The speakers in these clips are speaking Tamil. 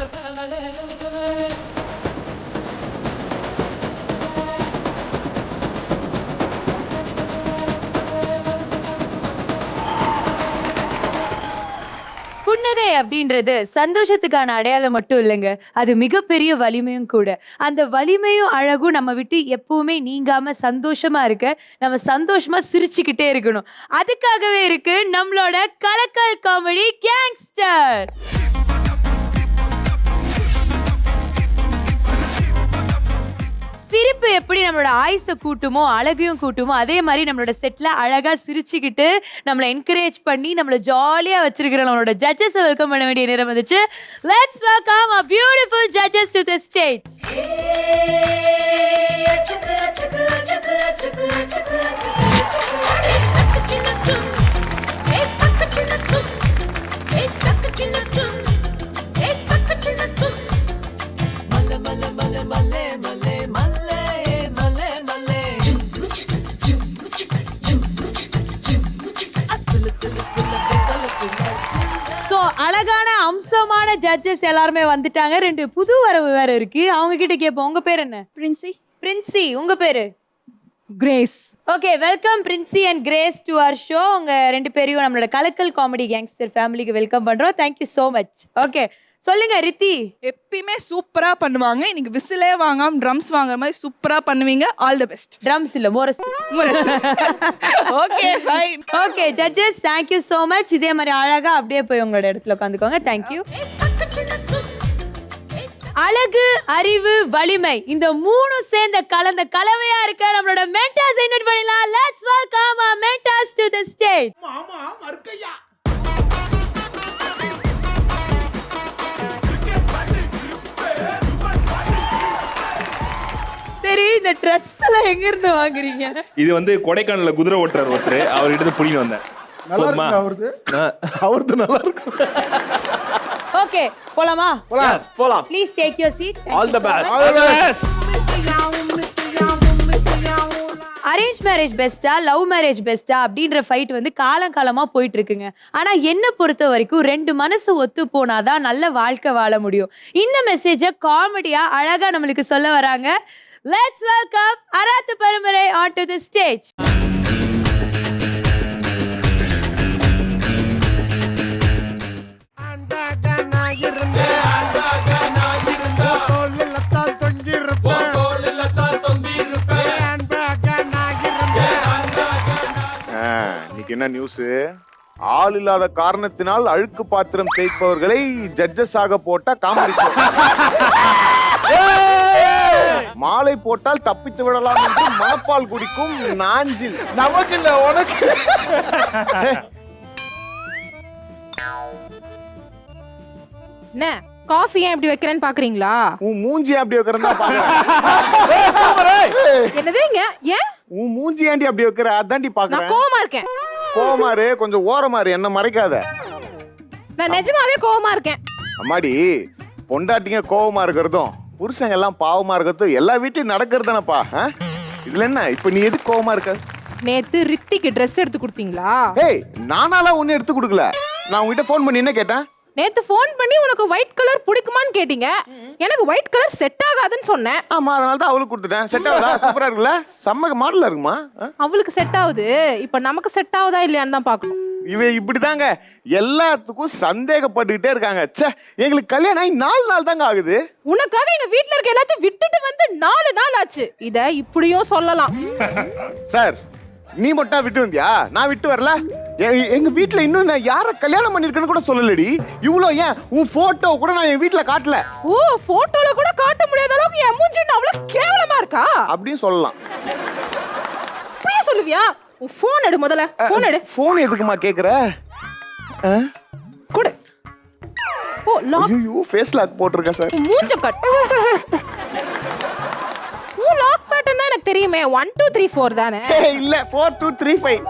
புன்னகை அப்படின்றது சந்தோஷத்துக்கான அடையாளம் மட்டும் இல்லைங்க, அது மிகப்பெரிய வலிமையும் கூட. அந்த வலிமையும் அழகும் நம்ம விட்டு எப்பவுமே நீங்காம சந்தோஷமா இருக்க, நம்ம சந்தோஷமா சிரிச்சுக்கிட்டே இருக்கணும். அதுக்காகவே இருக்கு நம்மளோட கலக்கல் காமெடி கேங்ஸ்டர். சிரிப்பு எப்படி நம்மளோட ஆயுசை கூட்டுமோ அழகையும் கூட்டுமோ, அதே மாதிரி நம்மளோட செட்ல அழகா சிரிச்சுக்கிட்டு நம்மளை என்கரேஜ் பண்ணி நம்மள ஜாலியா வச்சிருக்கிற நம்மளோட ஜட்ஜஸ் வெல்கம் பண்ண வேண்டிய நேரம் வந்துச்சு. Let's welcome our beautiful judges to the stage. அழகான அம்சமான ஜட்ஜஸ் எல்லாருமே வந்துட்டாங்க. 2 புது வரவு வேற இருக்கு. அவங்க கிட்ட கேட்போம், உங்க பேர் என்ன? பிரின்சி. பிரின்சி. உங்க பேரு? Grace. Okay, welcome Princy and Grace to our show. உங்க 2 பேரையும் நம்மளோட கலக்கல் காமெடி கேங்ஸ்டர் ஃபேமிலிக்கு வெல்கம் பண்றோம். Thank you so much. ஓகே, சொல்லுங்க ரித்தி. எப்பயுமே சூப்பரா பண்ணுவாங்க. இன்னைக்கு விசிலே வாங்காம ட்ரம்ஸ் வாங்குற மாதிரி சூப்பரா பண்ணுவீங்க. All the best. ட்ரம்ஸ் இல்ல, மோரஸ். Okay fine. Okay judges, thank you so much. இதே மாதிரி அழகா அப்படியே போய் உங்களோட இடத்துல உட்காந்துக்கோங்க. தேங்க்யூ. அழகு, அறிவு, வலிமை இந்த 3 சேர்ந்த கலந்த கலவையா இருக்க நம்மளோட மென்டாஸ் இன்வைட் பண்ணலாம். Let's welcome our mentors to the stage. மாமா மர்க்கையா. சரி, இந்த ட்ரெஸ் எல்லாம் எங்க இருந்து வாங்குறீங்க? இது வந்து கொடைக்கானல்ல குதிரை ஓட்டுறார் ஒருத்தர், அவர்கிட்ட புடிங்க வந்தேன். நல்லா இருக்கு அவர்து நல்லா இருக்கு. ஓகே, போலாமா? போலாம். Please take your seat. All the best. Arrange marriage பெஸ்டா, லவ் மேரேஜ் பெஸ்டா அப்படின்ற ஃபைட் வந்து காலங்காலமா போயிட்டு இருக்குங்க. ஆனா என்ன பொறுத்த வரைக்கும் 2 மனசு ஒத்து போனாதான் நல்ல வாழ்க்கை வாழ முடியும். இந்த மெசேஜை காமெடியா அழகா நம்மளுக்கு சொல்ல வராங்க. லெட்ஸ் வெல்கம் அராத்து பரம்பரை on to the stage. என்ன நியூஸ்? ஆள் இல்லாத காரணத்தினால் அழுக்கு பாத்திரம் தேய்ப்பவர்களை ஜட்ஜஸ் ஆக போட்ட காமெடி ஷோ. மாலை போட்டால் தப்பித்து விடலாம் என்று மணப்பால் குடிக்கும் நாஞ்சில். நமக்கு இல்ல, உனக்கு. என்ன காஃபி ஏன் இப்படி வைக்கிறேன்னு பாக்குறீங்களா? உன் மூஞ்சி அப்படி வைக்கிறதா பாக்குறேன். என்னதுங்க? ஏன் உன் மூஞ்சி ஏண்டி அப்படி வைக்கிற? அதான்டி பாக்குறேன். நான் கோவமா இருக்கேன். கோவமாரு, கொஞ்சம் ஓரமாரு, என்ன மறைக்காத. நான் நிஜமாவே கோவமா இருக்கேன். அம்மாடி, பொண்டாட்டிங்க கோவமா இருக்கிறதும் புருஷங்க எல்லாம் பாவமா இருக்கிறதும் எல்லா வீட்லயும் நடக்கிறதானப்பா. இதுல என்ன இப்ப நீ எதுக்கு கோவமா இருக்க? நேத்து ரித்திக்கு ட்ரெஸ் எடுத்து கொடுத்தீங்களா? ஏய், நானால ஒண்ணு எடுத்து கொடுக்கல. நான் உங்ககிட்ட ஃபோன் பண்ணி என்ன கேட்டேன்? நேத்து ஃபோன் பண்ணி உனக்கு ஒயிட் கலர் பிடிக்குமான்னு கேட்டீங்க. எனக்கு ஒயிட் கலர் செட் ஆகாதுன்னு சொன்னேன். ஆமா, அதனால தான் அவளுக்கு கொடுத்துட்டேன். செட் ஆகுதா? சூப்பரா இருக்குல்ல? செம்ம மாடலா இருக்குமா? அவளுக்கு செட் ஆகுது. இப்ப நமக்கு செட் ஆகுதா இல்லையான்னு தான் பார்க்கணும். இவ இப்படிதாங்க எல்லாத்துக்கும் சந்தேகப்பட்டுக்கிட்டே இருக்காங்க. ச்சே, எங்களுக்கு கல்யாணம் ஆகி 4 நாள் தாங்க ஆகுது. உனக்காக எங்க வீட்ல இருக்க எல்லாத்தையும் விட்டுட்டு வந்து 4 நாள் ஆச்சு. இத இப்படியும் சொல்லலாம். சார், நீ மட்டும் விட்டு வந்தியா? நான் விட்டு வரல. எங்க வீட்ல இன்னும் நான் யார கல்யாணம் பண்ணிருக்கேன்னு கூட சொல்லலடி. இவ்ளோ ஏன் உன் போட்டோ கூட நான் என் வீட்ல காட்டல. ஓ, போட்டோல கூட காட்ட முடியாத அளவுக்கு என் மூஞ்சி அவ்வளவு கேவலமா இருக்கா? அப்படியும் சொல்லலாம். அப்படியே சொல்லுவியா? உன் போன் எடு முதல்ல. போன் எடு. போன் எதுக்குமா கேக்குற? கொடு. ஓ, லாக். ஐயோ, ஃபேஸ் லாக் போட்டுருக்க சார். மூஞ்ச கட். லாக் பேட்டர்ன் தான் எனக்கு தெரியுமே. 1 2 3 4 தானே? இல்ல, 4 2 3 5.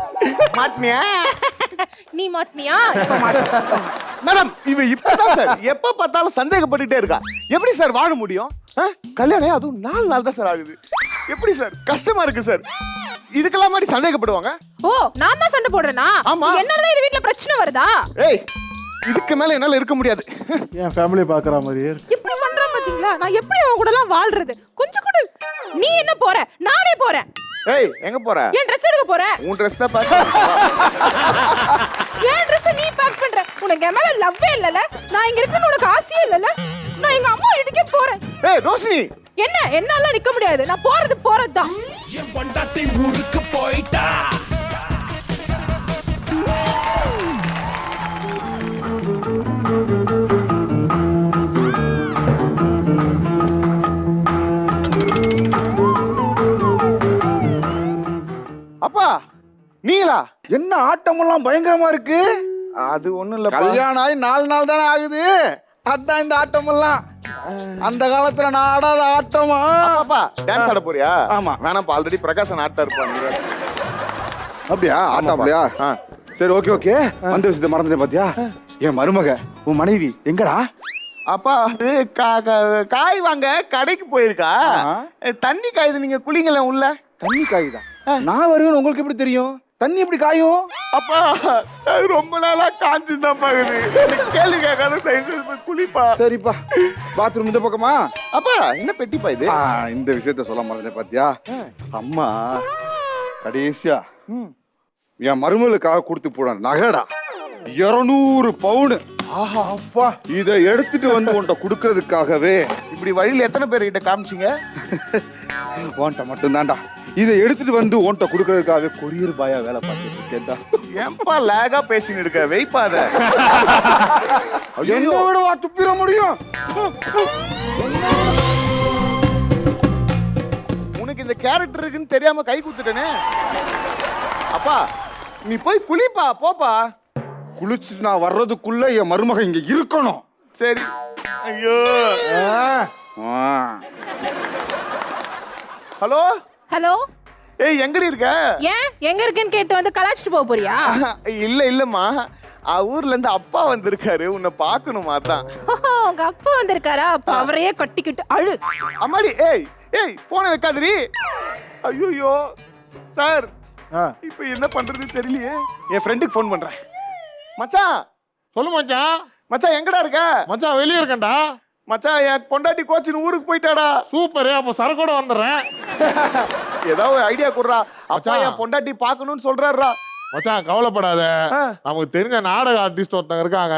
மாட்னியா? நீ மாட்னியா? இப்ப மாட்ட. மேடம், இவ இப்பதான் சார் எப்ப பார்த்தாலும் சந்தேகப்பட்டுட்டே இருக்கா. எப்படி சார் வாழ முடியும்? கல்யாணம் அதுவும் 4 நாள் தான் சார் ஆகுது. எப்படி சார்? கஷ்டமா இருக்கு சார். இதுக்கெல்லாம் மாதிரி சந்தேகப்படுவாங்க. ஓ, நான் தான் சண்டை போடுறேனா? ஆமா. என்னால தான் இந்த வீட்ல பிரச்சனை வருதா? ஏய், இதுக்கு மேல என்னால இருக்க முடியாது. என் ஃபேமிலி பாக்குற மாதிரியே இருக்கு. இப்படி பண்றான் பாத்தீங்களா? நான் எப்படி அவன் கூட எல்லாம் வாழ்றது? கொஞ்சம் கூட. நீ என்ன போற? நானே போறேன். ஏய் எங்க போற? என் Dress எடுக்க போறேன். உன் ட்ரெஸ் தான் பாக்க. என் Dress நீ பேக் பண்ற. உனக்கு என் மேல லவ்வே இல்லல. நான் இங்க இருக்கணும் உனக்கு ஆசையே இல்லல. நான் எங்க அம்மா வீட்டுக்கே போறேன். ஏய் ரோஷினி, என்ன என்னால நிக்க முடியாது. நான் போறதுதான். என் பொண்டாட்டி ஊருக்கு போயிட்டா. அப்பா நீங்களா? என்ன ஆட்டமெல்லாம் பயங்கரமா இருக்கு. அது ஒண்ணும் இல்ல. கல்யாணம் ஆகி 4 நாள் தானே ஆகுது. அதான் இந்த ஆட்டமெல்லாம். அந்த காலத்துல நான் ஆடாத ஆட்டமா. அப்பா டான்ஸ் ஆட போறியா? ஆமா. வேணாம்ப்பா, ஆல்ரெடி பிரகாசன் ஆட்டா இருப்பாங்க. அப்படியா? ஆட்டம் அப்படியா? சரி ஓகே ஓகே. அந்த விஷயத்தை மறந்துட்டேன் பாத்தியா? என் மருமக உன் மனைவி எங்கடா? அப்பா அது காய் வாங்க கடைக்கு போயிருக்கா. தண்ணி காயுது, நீங்க குளிங்கள உள்ள. தண்ணி காயுதா? நான் வருவேன் உங்களுக்கு எப்படி தெரியும்? தண்ணி எப்படி காயும்? அப்பா அது ரொம்ப நாளா காஞ்சுதான் பாக்குது. கேள்வி கேட்காத குளிப்பா. சரிப்பா. பாத்ரூம் இந்த பக்கமா? அப்பா என்ன பெட்டிப்பா இது? இந்த விஷயத்த சொல்ல மறந்துட்டேன் பாத்தியா? அம்மா கடைசியா என் மருமகளுக்காக கொடுத்து போன நகைடா 200 பவுன். ஆஹா அப்பா. இதை எடுத்துட்டு வந்து உன்கிட்ட கொடுக்கறதுக்காகவே இப்படி வழியில எத்தனை பேர்கிட்ட காமிச்சிங்க? உன்கிட்ட மட்டும்தான்டா. இதை எடுத்துட்டு வந்து உன்கிட்ட கொடுக்கறதுக்காகவே கொரியர் பாயா வேலை பார்த்துட்டு இருக்கேன்டா. ஏன்பா லேகா பேசின்னு இருக்க? வெயிப்பாத. என்ன விடவா துப்பிட முடியும்? உனக்கு இந்த கேரக்டர் இருக்குன்னு தெரியாம கை குத்துட்டேனே. அப்பா நீ போய் குளிப்பா, போப்பா. குளிச்சுட்டு நான் வர்றதுக்குள்ள என் மருமக இங்க இருக்கணும். சரி. ஐயோ. Hello hello. ஏய் எங்கடி இருக்க? ஏன் எங்க இருக்கேன்னு கேட்டு வந்து கலாச்சிட்டு போக போறியா? இல்ல இல்லம்மா, ஊர்ல இருந்து அப்பா வந்திருக்காரு, உன்னை பாக்கணுமா தான். உங்க அப்பா வந்திருக்காரா? அப்ப அவரையே கட்டிக்கிட்டு அழு. அம்மாடி. ஏய் ஏய் போன வைக்காதடி. ஐயோ சார், இப்போ என்ன பண்றது தெரியலையே. என் ஃப்ரெண்டுக்கு ஃபோன் பண்றேன். மச்சான். சொல்லு மச்சான். மச்சான் எங்கடா இருக்க? மச்சான் வெளியே இருக்கேன்டா. மச்சான் என் பொண்டாட்டி கோச்சின் ஊருக்கு போயிட்டாடா. சூப்பர். அப்போ சரக்கோட வந்துடுறேன். ஏதாவது ஒரு ஐடியா கொடுறா. அப்பா மச்சான். என் பொண்டாட்டி பார்க்கணும்னு சொல்றாருடா. மச்சான் கவலைப்படாத. நமக்கு தெரிஞ்ச நாடக ஆர்டிஸ்ட் ஒருத்தங்க இருக்காங்க.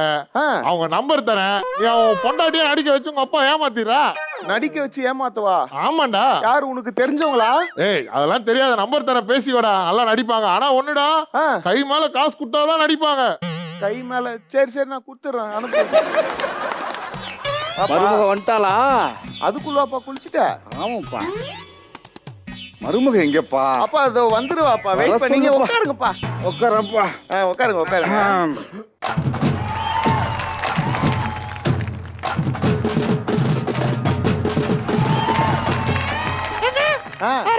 அவங்க நம்பர் தரேன். நீ அவன் பொண்டாட்டியை நடிக்க வச்சு உங்க அப்பா ஏமாத்திடுறா. நடிக்க வச்சு ஏமாத்தவா? ஆமாண்டா. யாரு உனக்கு தெரிஞ்சவங்களா? ஏய் அதெல்லாம் தெரியாத. நம்பர் தரேன், பேசிவடா. நல்லா நடிப்பாங்க. ஆனா ஒண்ணுடா, கை மேல காசு கொடுத்தாதான் நடிப்பாங்க. கை மேல? சரி சரி நான் கொடுத்துறேன், அனுப்பு. மருமக வந்துட்டாளா? அதுக்குள்ளப்பா குளிச்சுட்ட? ஆமாப்பா. மருமக எங்கப்பா? அப்பா அதோ வந்துருவாப்பா. வெயிட் பண்ணி நீங்க உட்காருங்கப்பா. உட்காரப்பா. உட்காருங்க உட்காருங்க.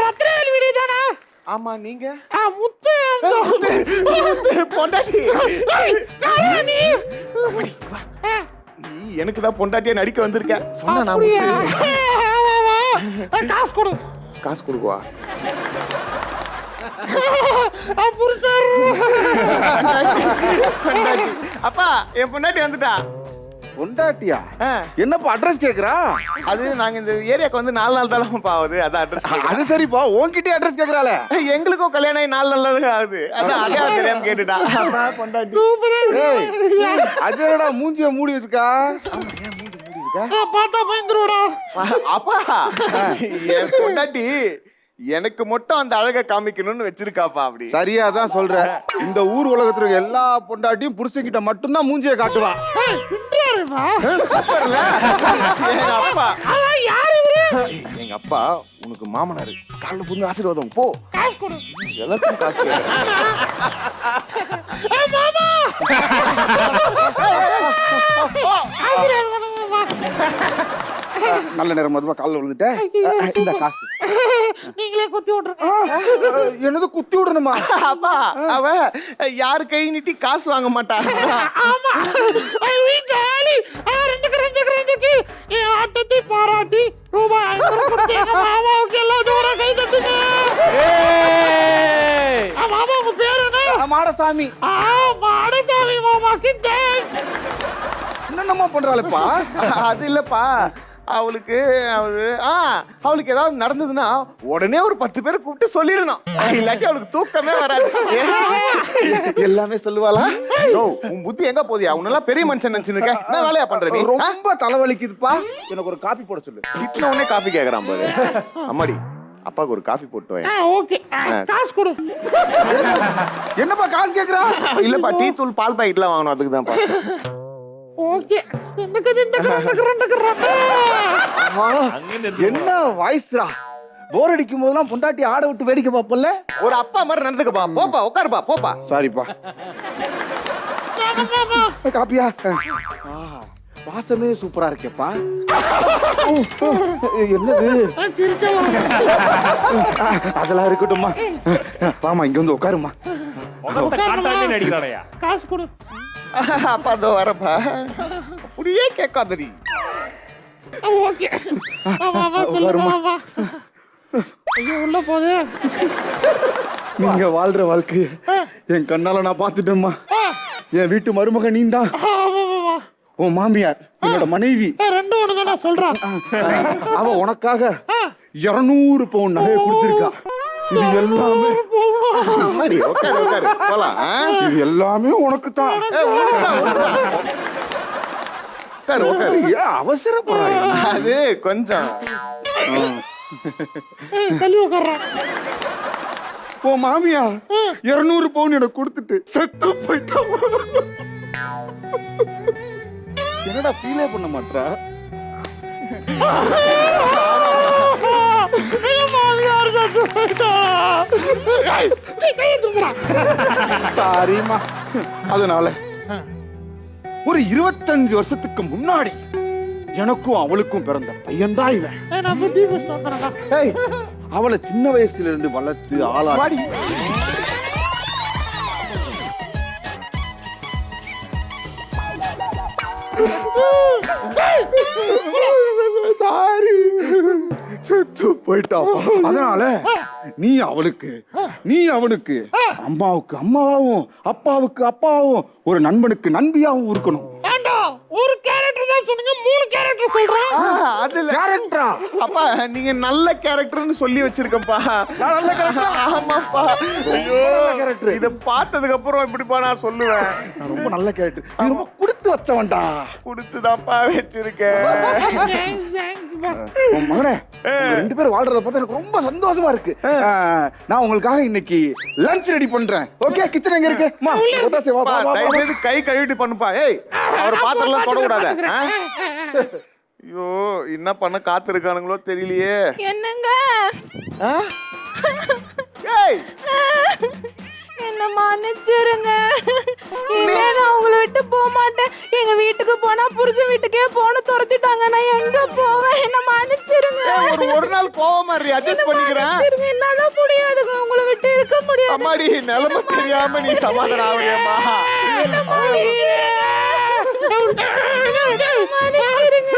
ரத்னவேல் வீடு தானா? ஆமா நீங்க? முத்து பொண்டாட்டி. நீ நீ எனக்கு தான் பொண்டாட்டியா நடிக்க வந்திருக்க. சொன்னா நான் காசு கொடு. காசு கொடுக்குவா? அப்பா என் பொண்டாட்டி வந்துட்டா. பொண்டாட்டியா? என்னப்பா அட்ரஸ் கேக்குறா? அது நாங்க இந்த ஏரியாக்கு வந்து 4 நாள் தான் ஆகுது. அதான் அட்ரஸ். அது சரிப்பா, உன்கிட்டே அட்ரஸ் கேக்குறாளே. எங்களுக்கும் கல்யாணம் ஆகி 4 நாள் தான் ஆகுது. அதான் அதே தெரியாம கேட்டுட்டா. பொண்டாட்டி. ஏய் அதேடா மூஞ்சிய மூடி வச்சிருக்கா. பார்த்தா பயந்துருடா. அப்பா என் பொண்டாட்டி எனக்கு மட்டும் அந்த அழகை காமிக்கணும்னு வச்சிருக்காப்பா. அப்படி சரியா தான் சொல்ற. இந்த ஊர் உலகத்துல இருக்க எல்லா பொண்டாட்டியும் புருஷன்கிட்ட மட்டும்தான் மூஞ்சிய காட்டுவா. சூப்பர்ல. எங்க அப்பா. எங்க அப்பா உனக்கு மாமனாரு. காலைல புண்ணு ஆசீர்வாதம். போ காசு கொடு. எல்லாத்துக்கும் காசு கேட்க. நல்ல நேரம் மதுவா காலில் விழுந்துட்ட. இந்த காசு நீங்களே குத்தி விட்டுருங்க. என்னது குத்தி விடணுமா? அப்பா அவ யாரு கை நீட்டி காசு வாங்க மாட்டா. ஆமா ஜாலி. ரெண்டுக்கு என் ஆட்டத்தை பாராட்டி ரூபாய் 500 கொடுத்து எங்க மாமாவுக்கு எல்லாம் தூரம் கை தட்டுங்க. மாமா உங்க பேரு என்ன? மாடசாமி. மாடசாமி மாமா fucking thanks. என்னென்னமா பண்றாளப்பா? அது இல்லப்பா, அவளுக்கு அவளுக்கு ஏதாவது நடந்ததுன்னா உடனே ஒரு 10 பேரை கூப்பிட்டு சொல்லிடணும். இல்லாட்டி அவளுக்கு தூக்கமே வராது. எல்லாமே சொல்லுவாளா? ஓ, உன் புத்தி எங்க போதியா? உன்னெல்லாம் பெரிய மனுஷன் நினைச்சிருக்க. என்ன வேலையா பண்ற நீ? ரொம்ப தலைவலிக்குதுப்பா, எனக்கு ஒரு காபி போட சொல்லு. திட்டின உடனே காஃபி கேக்குறான் பாரு. அம்மாடி, அப்பாவுக்கு ஒரு காஃபி போட்டு வை. ஓகே, காசு கொடு. என்னப்பா காசு கேக்குறா? இல்லப்பா, டீ தூள் பால் பாக்கெட்லாம் வாங்கணும், அதுக்கு தான்ப்பா. ஓகே, என்ன வாய்ஸ்ரா? போர் அடிக்கும் போதெல்லாம் பொண்டாட்டி ஆட விட்டு வேடிக்கை பாப்பல்ல? ஒரு அப்பா மாதிரி நடந்துக்கப்பா. போப்பா, உட்காருப்பா, போப்பா. சாரிப்பா. காப்பியா? வாசமே சூப்பரா இருக்கேப்பா. என்னது? அதெல்லாம் இருக்கட்டும்மா. வாமா, இங்க வந்து உட்காருமா. நடிக்கிறானையா? காசு கொடு. அப்பா அதோ வரப்பா. அப்படியே கேட்காதடி. ஓகே, சொல்லுமா. ஐயோ, உள்ள போதே. நீங்க வாழ்ற வாழ்க்கைய என் கண்ணால நான் பாத்துட்டேம்மா. என் வீட்டு மருமக நீந்தான். உன் மாமியார் என்னோட மனைவி. ரெண்டு ஒண்ணுதான் நான் சொல்றேன். அவ உனக்காக 200 பவுன் நகையை கொடுத்திருக்கா. இது எல்லாமே அம்மாடி, உட்காரு, உட்காரு, போலாம். இது எல்லாமே உனக்கு தான். உட்காரு, உட்காரு. ஏன் அவசரப்படுறாங்க? அது கொஞ்சம் தள்ளி உட்கார்றேன். உன் மாமியா 200 பவுன் எனக்கு கொடுத்துட்டு செத்து போயிட்டா. என்னடா ஃபீலே பண்ண மாட்டா? சாரிமா. அதனால ஒரு 25 வருஷத்துக்கு முன்னாடி எனக்கும் அவளுக்கும் பிறந்த பையன்தான் இவன். ஏய், அவளை சின்ன வயசுல இருந்து வளர்த்து ஆளாடி சாரி செத்து போயிட்டா. அதனால நீ அவனுக்கு அம்மாவுக்கு அம்மாவாவும் அப்பாவுக்கு அப்பாவும் ஒரு நண்பனுக்கு நண்பியாவும் இருக்கணும். ஒரு கேரக்டர் தான் சொன்னீங்க, 3 கேரக்டர் சொல்றேன். அதுல கேரக்டரா? அப்பா, நீங்க நல்ல கேரக்டர்னு சொல்லி வச்சிருக்கப்பா. நல்ல கேரக்டர். ஆமாப்பா. ஐயோ, கேரக்டர். இத பார்த்ததுக்கு அப்புறம் இப்படிப்பா நான் சொல்லுவேன். ரொம்ப நல்ல கேரக்டர். நீ ரொம்ப கொடுத்து வச்சவன்டா. கொடுத்துதான்ப்பா வச்சிருக்கேன். உன் மகனே, உங்க 2 பேரும் வாழ்றத பார்த்தா எனக்கு ரொம்ப சந்தோஷமா இருக்கு. நான் உங்களுக்காக இன்னைக்கு லஞ்ச் ரெடி பண்றேன். ஓகே, கிச்சன் எங்க இருக்கு? அம்மா, ஒத்தாசை வா, வா, வா, தயவு வா. செய்து கை கழுவிட்டு பண்ணுப்பா. ஏய், அவர் பாத்திரம்லாம் தொட கூடாது. ஐயோ, என்ன பண்ண காத்திருக்கானுங்களோ தெரியலையே. என்னங்க? ஏய், என்ன மன்னிச்சிருங்க. இனிமே நான் உங்களை விட்டு போக மாட்டேன். எங்க வீட்டுக்கு போனா புருஷன் வீட்டுக்கே போன துரத்திட்டாங்க. நான் எங்க போவேன்? என்ன மன்னிச்சிருங்க. ஒரு நாள் கோவமா இரு, அட்ஜஸ்ட் பண்ணிக்கிறேன். மன்னிச்சிருங்க. என்னால முடியாதுங்க, உங்களை விட்டு இருக்க முடியாது. அம்மாடி, நிலைமை தெரியாம நீ சமாதானம் ஆகுறியம்மா. என்ன மன்னிச்சிருங்க. மன்னிச்சிருங்க.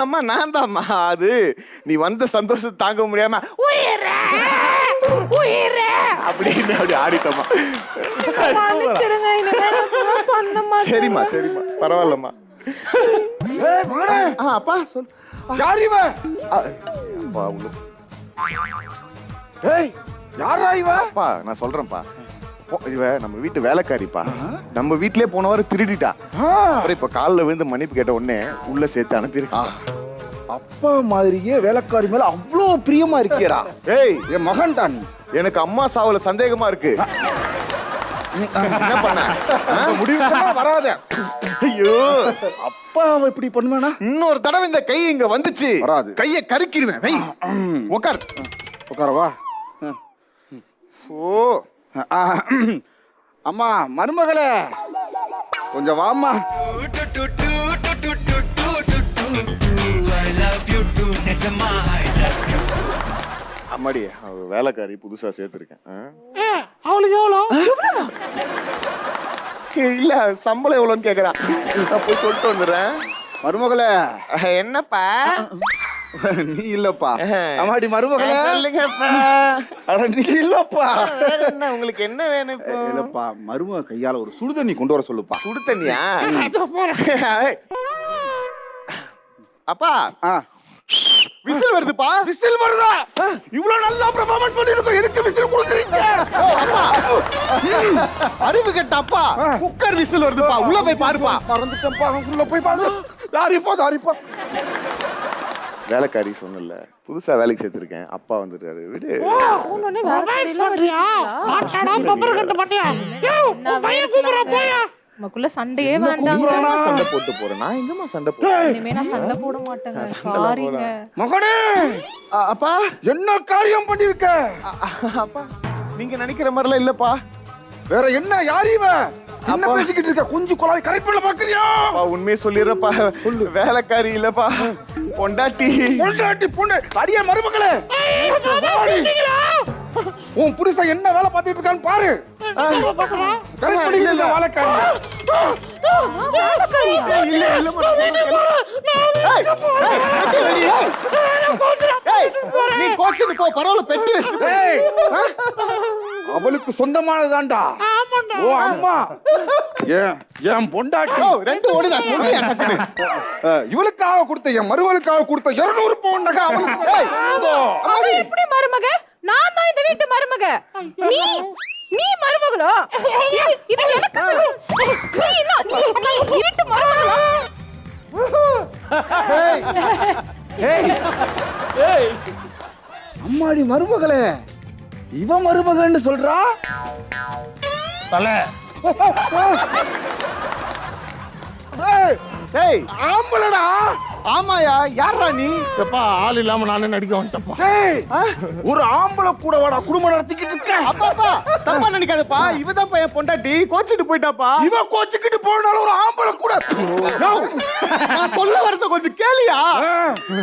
ஆமா, நான் தான்மா. அது நீ வந்த சந்தோஷத்தை தாங்க முடியாம அப்படின்னு அப்படி ஆடிட்டோமா. மன்னிச்சிருங்க. இனிமே நான் பண்ண மாட்டேன். சரிம்மா, சரிம்மா, பரவாயில்லம்மா. ஏய், மகனே. அப்பா சொல். யார் இவன்? அப்பா, ஏய், யாரா இவன்? அப்பா, நான் சொல்றேன்ப்பா. இவ நம்ம வீட்டு வேலைக்காரிப்பா. நம்ம வீட்லயே போன வாரம் திருடிட்டா. அப்புறம் இப்ப காலில் விழுந்து மன்னிப்பு கேட்ட உடனே உள்ள சேர்த்து அனுப்பியிருக்கா. அப்பா மாதிரியே வேலைக்காரி மேல அவ்வளோ பிரியமா இருக்கியடா. ஏய், என் மகன் தான் நீ. எனக்கு அம்மா சாவுல சந்தேகமா இருக்கு. என்ன பண்ண? முடிவுக்கு வராத. ஐயோ, அப்பா இப்படி பண்ணுவானா? இன்னொரு தடவை இந்த கை இங்க வந்துச்சு, வராது. கையை கருக்கிடுவேன். வை, உட்கார். உட்காரவா? ஓ, அம்மா, மருமகளே, கொஞ்சம் வாம்மா. அம்மாடி, அவ வேலைக்காரி புதுசா சேர்த்திருக்கேன். அவளுக்கு எவ்வளோ? இல்ல, சம்பளம் எவ்வளோன்னு கேக்குறான். நான் போய் சொல்லிட்டு வந்துடுறேன். மருமகளே, என்னப்பா? நீ இல்லப்பா அம்மாடி மருமகளே சொல்லுங்கப்பா. அட நீ இல்லப்பா வேற என்ன உங்களுக்கு என்ன வேணும் இப்போ? இல்லப்பா மருமக கையால ஒரு சுடு தண்ணி கொண்டு வர சொல்லுப்பா. சுடு தண்ணியா? ஏய். அப்பா விசில் வருதுப்பா. விசில் வருதா? இவ்வளவு நல்லா பெர்ஃபார்மன்ஸ் பண்ணிருக்கோம், எதுக்கு விசில் கொடுக்குறீங்க? அறிவு கெட்ட அப்பா, குக்கர் விசில் வருதுப்பா. உள்ள போய் பாருப்பா. மறந்துட்டேன்ப்பா, உள்ள போய் பாரு. தாரிப்பா வேலைக்காரி சொன்னல, புதுசா வேலைக்கு சேர்த்திருக்கேன். அப்பா வந்துட்டாரு, விடு. உடனே வேற ரொமான்ஸ் பண்றியா? மாட்டாடா பப்பர் கட்ட மாட்டியா? யோவ், உன் பையன் கூப்பிடுறா போயா. நமக்குள்ள சண்டையே வேண்டாங்க. நீ சண்டை போட்டு போறேன். நான் எங்கம்மா சண்டை போறேன்? இனிமே நான் சண்டை போட மாட்டேங்க. சாரிங்க. மகனே அப்பா என்ன காரியம் பண்ணிருக்க? அப்பா நீங்க நினைக்கிற மாதிரிலாம் இல்லப்பா. வேற என்ன? யார் இவன்? என்ன பேசிக்கிட்டு இருக்க? கொஞ்சம் குழாய் கரைப்பல பாக்குறியா? அப்பா உண்மையை சொல்லிடுறப்பா. வேலைக்காரி இல்லப்பா, பொண்டாட்டி. பொண்ணு அடியே மருமகளே, உன் புருஷன் என்ன வேலை பார்த்துட்டு இருக்கான்னு பாரு. கரைப்படி இல்ல வேலைக்காரி. இல்ல இல்லப்பா. நீ கோச்சுக்கு போ, பரவாயில்ல, பெட்டி வச்சு. அவளுக்கு சொந்தமானதாண்டா. ஓ அம்மா, என் பொண்டாட்டி ரெண்டு ஓடி நான் சொல்லியா? இவளுக்காக கொடுத்த, என் மருமகளுக்காக கொடுத்த 200 பவுன் நகை அவளுக்கு. அவ எப்படி மருமக? நான் தான் இந்த வீட்டு மருமக. நீ மருமகளோ? இது எனக்கு சொல்லு. நீ வீட்டு மருமகளா? அம்மாடி மருமகளே, இவ மருமகன்னு சொல்றா. தல டேய் ஆம்பளடா. ஆமாயா, யாரா நீ? எப்பா ஆள் இல்லாம நானே நடிக்க வந்துட்டப்பா. டேய், ஒரு ஆம்பளை கூட வாடா குடும்பம் நடத்திக்கிட்டு இருக்க. அப்பா தப்பா நினைக்காதப்பா. இவதான் என் பொண்டாட்டி, கோச்சிட்டு போயிட்டாப்பா. இவ கோச்சுக்கிட்டு போனாலும் ஒரு ஆம்பளை கூட. நான் சொல்ல வரத கொஞ்சம் கேளியா?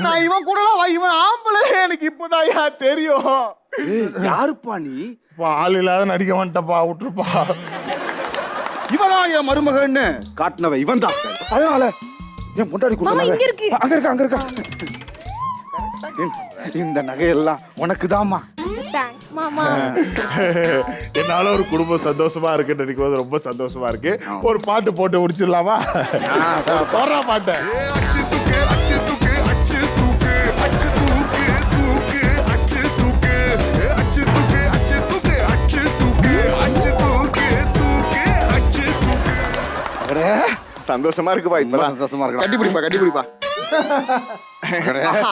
நான் இவன் கூடலாம் இவன் ஆம்பளை எனக்கு இப்போதான் தெரியும். யாருப்பா நீ? ஆள் இல்லாத நடிக்க வந்துட்டப்பா, விட்டுருப்பா. இவதான் என் மருமகன்னு காட்டினவ இவன் தான். அதனால என் பொண்டாடி மாமா கொடுத்த இங்க இருக்கு. அங்க இருக்கா. இந்த நகையெல்லாம் உனக்கு தான்மா. தேங்க்ஸ் மாமா. என்னால ஒரு குடும்பம் சந்தோஷமா இருக்குன்னு நினைக்கும் போது ரொம்ப சந்தோஷமா இருக்கு. ஒரு பாட்டு போட்டு முடிச்சிடலாமா? போடுறா பாட்டு. அச்சு தூக்கு அச்சு தூக்கு அச்சு தூக்கு அச்சு தூக்கு தூக்கு அச்சு தூக்கு அச்சு தூக்கு அச்சு தூக்கு அச்சு தூக்கு அச்சு தூக்கு தூக்கு அச்சு தூக்கு. அடே, சந்தோஷமா இருக்குப்பா இப்பதான். சந்தோஷமா இருக்கா? கட்டிப்பிடிப்பா.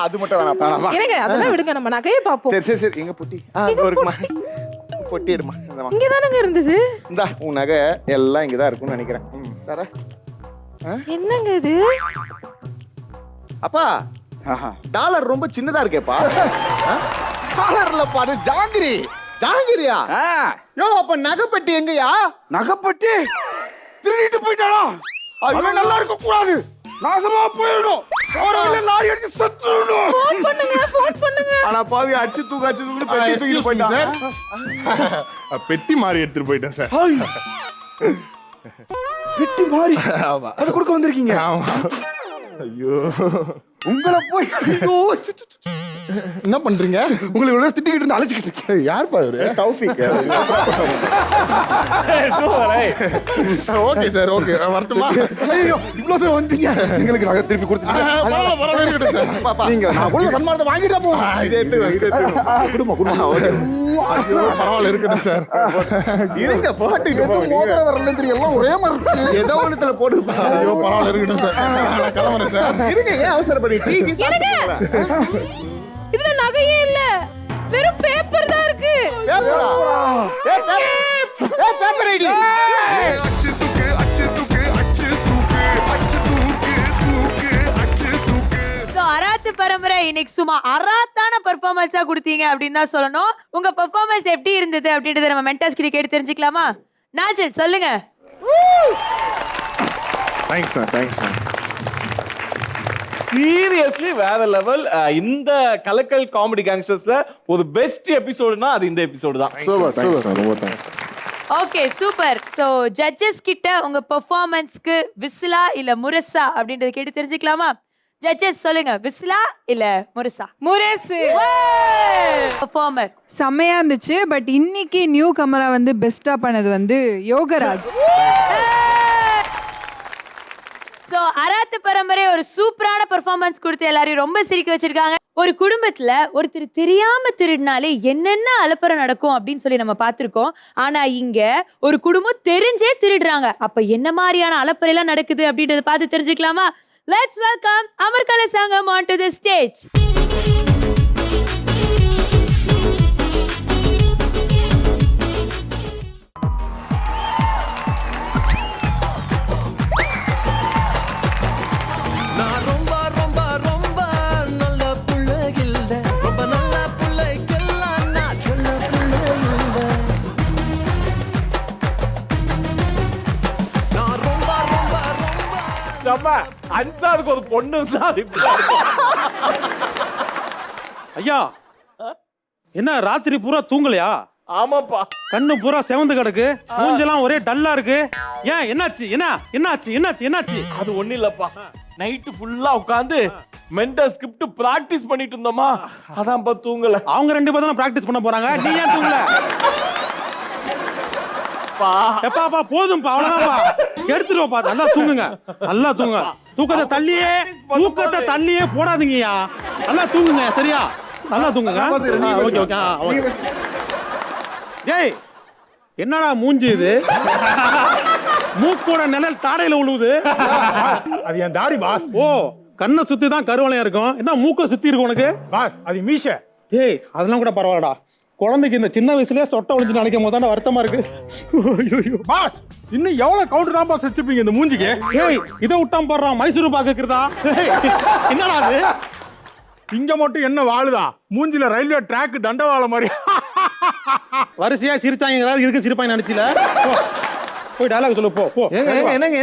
அது மட்டும் வேணாப்பா. எனக்கு அதெல்லாம் விடுங்க, நம்ம நகையை பாப்போம். சரி எங்க பொட்டி? இருக்குமா, பொட்டி எடுமா. இங்க தானங்க இருந்தது. இந்தா உன் நகை எல்லாம் இங்கதான் இருக்கும்னு நினைக்கிறேன். தர என்னங்க இது? அப்பா டாலர் ரொம்ப சின்னதா இருக்கேப்பா. டாலர்லப்பா, அது ஜாங்கிரி. ஜாங்கிரியா? யோ, அப்ப நகைப்பட்டி எங்கயா? நகைப்பட்டி திருடிட்டு போயிட்டாளா? அவன் நல்லா இருக்க கூடாது, நாசமா போயிடும். லாரி அடிச்சு செத்துடும். ஃபோன் பண்ணுங்க. ஆனா பாவி, அச்சு தூக்கு பெட்டி தூக்கிட்டு போயிட்டான் சார். பெட்டி மாறி எடுத்துட்டு போயிட்டேன் சார். பெட்டி மாறி அதை கொடுக்க வந்திருக்கீங்க? ஆமா. ஐயோ, உங்களை போய் ஐயோ, என்ன பண்றீங்க? உங்களை இவ்வளவு திட்டிக்கிட்டு இருந்து அழைச்சிக்கிட்டு இருக்கேன். யாருப்பா இவரு? தௌஃபிக். ஓகே சார், ஓகே, வரட்டுமா? ஐயோ, இவ்வளவு பேர் வந்தீங்க, எங்களுக்கு நகை திருப்பி கொடுத்தீங்க. பரவாயில்ல, இருக்கட்டும் சார். நீங்க நான் கொடுத்த சன்மானத்தை வாங்கிட்டு தான் போவோம். இதை எடுத்துக்கோ. குடும்பம் ஐயோ, பரவாயில்ல, இருக்கட்டும் சார். இருங்க, போட்டுக்கு மோதிர வரல தெரியும், எல்லாம் ஒரே மாதிரி இருக்கு. ஏதோ ஒண்ணுத்துல போடுப்பா. ஐயோ, பரவாயில்ல, இருக்கட்டும் சார். நான் கிளம்புறேன் சார். இருங்க, ஏன் அவசரப்படி? டீ இதுல நகையே இல்ல, வெறும் பேப்பர் தான் இருக்கு. Paper ID. அச்சு தூக்கு அச்சு தூக்கு அச்சு தூக்கு அச்சு தூக்கு தூக்கு அச்சு தூக்கு. அராத்து பரம்பரை இன்னைக்கு சும்மா அராத்தான பெர்ஃபார்மன்ஸா கொடுத்தீங்க அப்படின்னு தான் சொல்லணும். உங்க பெர்ஃபார்மன்ஸ் எப்படி இருந்தது அப்படின்றத நம்ம மென்டாஸ் கிட்ட கேட்டு தெரிஞ்சுக்கலாமா? நாஜித் சொல்லுங்க. Thanks sir, thanks sir. Seriously வேற லெவல். இந்த கலக்கல் காமெடி கேங்ஸ்டர்ஸ்ல ஒரு பெஸ்ட் எபிசோடுனா அது இந்த எபிசோடு தான். சூப்பர், தேங்க்ஸ் சார், ரொம்ப thanks. Okay, super. So judges கிட்ட உங்க பெர்ஃபார்மன்ஸ்க்கு விசிலா இல்ல முரசா அப்படின்றத கேட்டு தெரிஞ்சுக்கலாமா? ஜட்ஜஸ் சொல்லுங்க, விசிலா இல்ல முரசா? முரசு. பெர்ஃபார்மர் செம்மையா இருந்துச்சு. பட் இன்னைக்கு நியூ கமரா வந்து பெஸ்டா பண்ணது வந்து யோகராஜ். சோ அராத்து பரம்பரை ஒரு சூப்பரான பெர்ஃபார்மன்ஸ் கொடுத்து எல்லாரையும் ரொம்ப சிரிக்க வச்சிருக்காங்க. ஒரு குடும்பத்துல ஒருத்தர் தெரியாம திருடினாலே என்னென்ன அலப்பறை நடக்கும் அப்படின்னு சொல்லி நம்ம பார்த்திருக்கோம். ஆனா இங்க ஒரு குடும்பம் தெரிஞ்சே திருடுறாங்க. அப்ப என்ன மாதிரியான அலப்பறை எல்லாம் நடக்குது அப்படின்றத பார்த்து தெரிஞ்சுக்கலாமா? Let's welcome Amarkala Sangam onto the stage. அன்சாருக்கு ஒரு பொண்ணு தான் ஐயா, என்ன ராத்திரி பூரா தூங்கலையா? ஆமாப்பா, கண்ணு பூரா செவந்து கிடக்கு, மூஞ்செல்லாம் ஒரே டல்லா இருக்கு. ஏன், என்னாச்சு? என்னாச்சு? அது ஒண்ணு இல்லப்பா. நைட்டு ஃபுல்லா உட்காந்து மென்டல் ஸ்கிரிப்ட் பிராக்டிஸ் பண்ணிட்டு இருந்தோமா, அதான்ப்பா தூங்கல. அவங்க 2 பேரும் தானே பிராக்டிஸ் பண்ண போறாங்க, நீ ஏன் தூங்கல? எப்பாப்பா போதும்பா, அவ்வளவுதான்ப்பா, எடுத்துருவாப்பா. நல்லா தூங்குங்க, நல்லா தூங்குங்க. தூக்கத்தை தள்ளியே போடாதீங்கய்யா, நல்லா தூங்குங்க. சரியா? நல்லா தூங்குங்க. Okay okay. ஏய், என்னடா மூஞ்சி இது? மூக்கோட நிழல் தாடையில உழுவுது. அது என் தாடி பாஸ். ஓ, கண்ணை சுத்தி தான் கருவளையம் இருக்கும், என்ன மூக்க சுத்தி இருக்கு உனக்கு? பாஸ் அது மீச. ஏய், அதெல்லாம் கூட பரவாயில்லடா. குழந்தைக்கு இந்த சின்ன வயசுலயே சொட்டை ஒழிஞ்சு நினைக்கும் போது தான் வருத்தமா இருக்கு. பாஸ் இன்னும் எவ்வளவு கவுண்டர் தான் பாஸ் வச்சிருப்பீங்க இந்த மூஞ்சிக்கு? ஏய், இதை விட்டான் போடுறான், மைசூர் பாக்கு இருக்கிறதா? என்னடா அது? இங்க மட்டும் என்ன வாழுதா? மூஞ்சில ரயில்வே ட்ராக் தண்டவாள மாதிரி. வரிசையா சிரிச்சாங்க, ஏதாவது இதுக்கு சிரிப்பாங்க நினைச்சில. போய் டயலாக் சொல்லு, போ போ. என்னங்க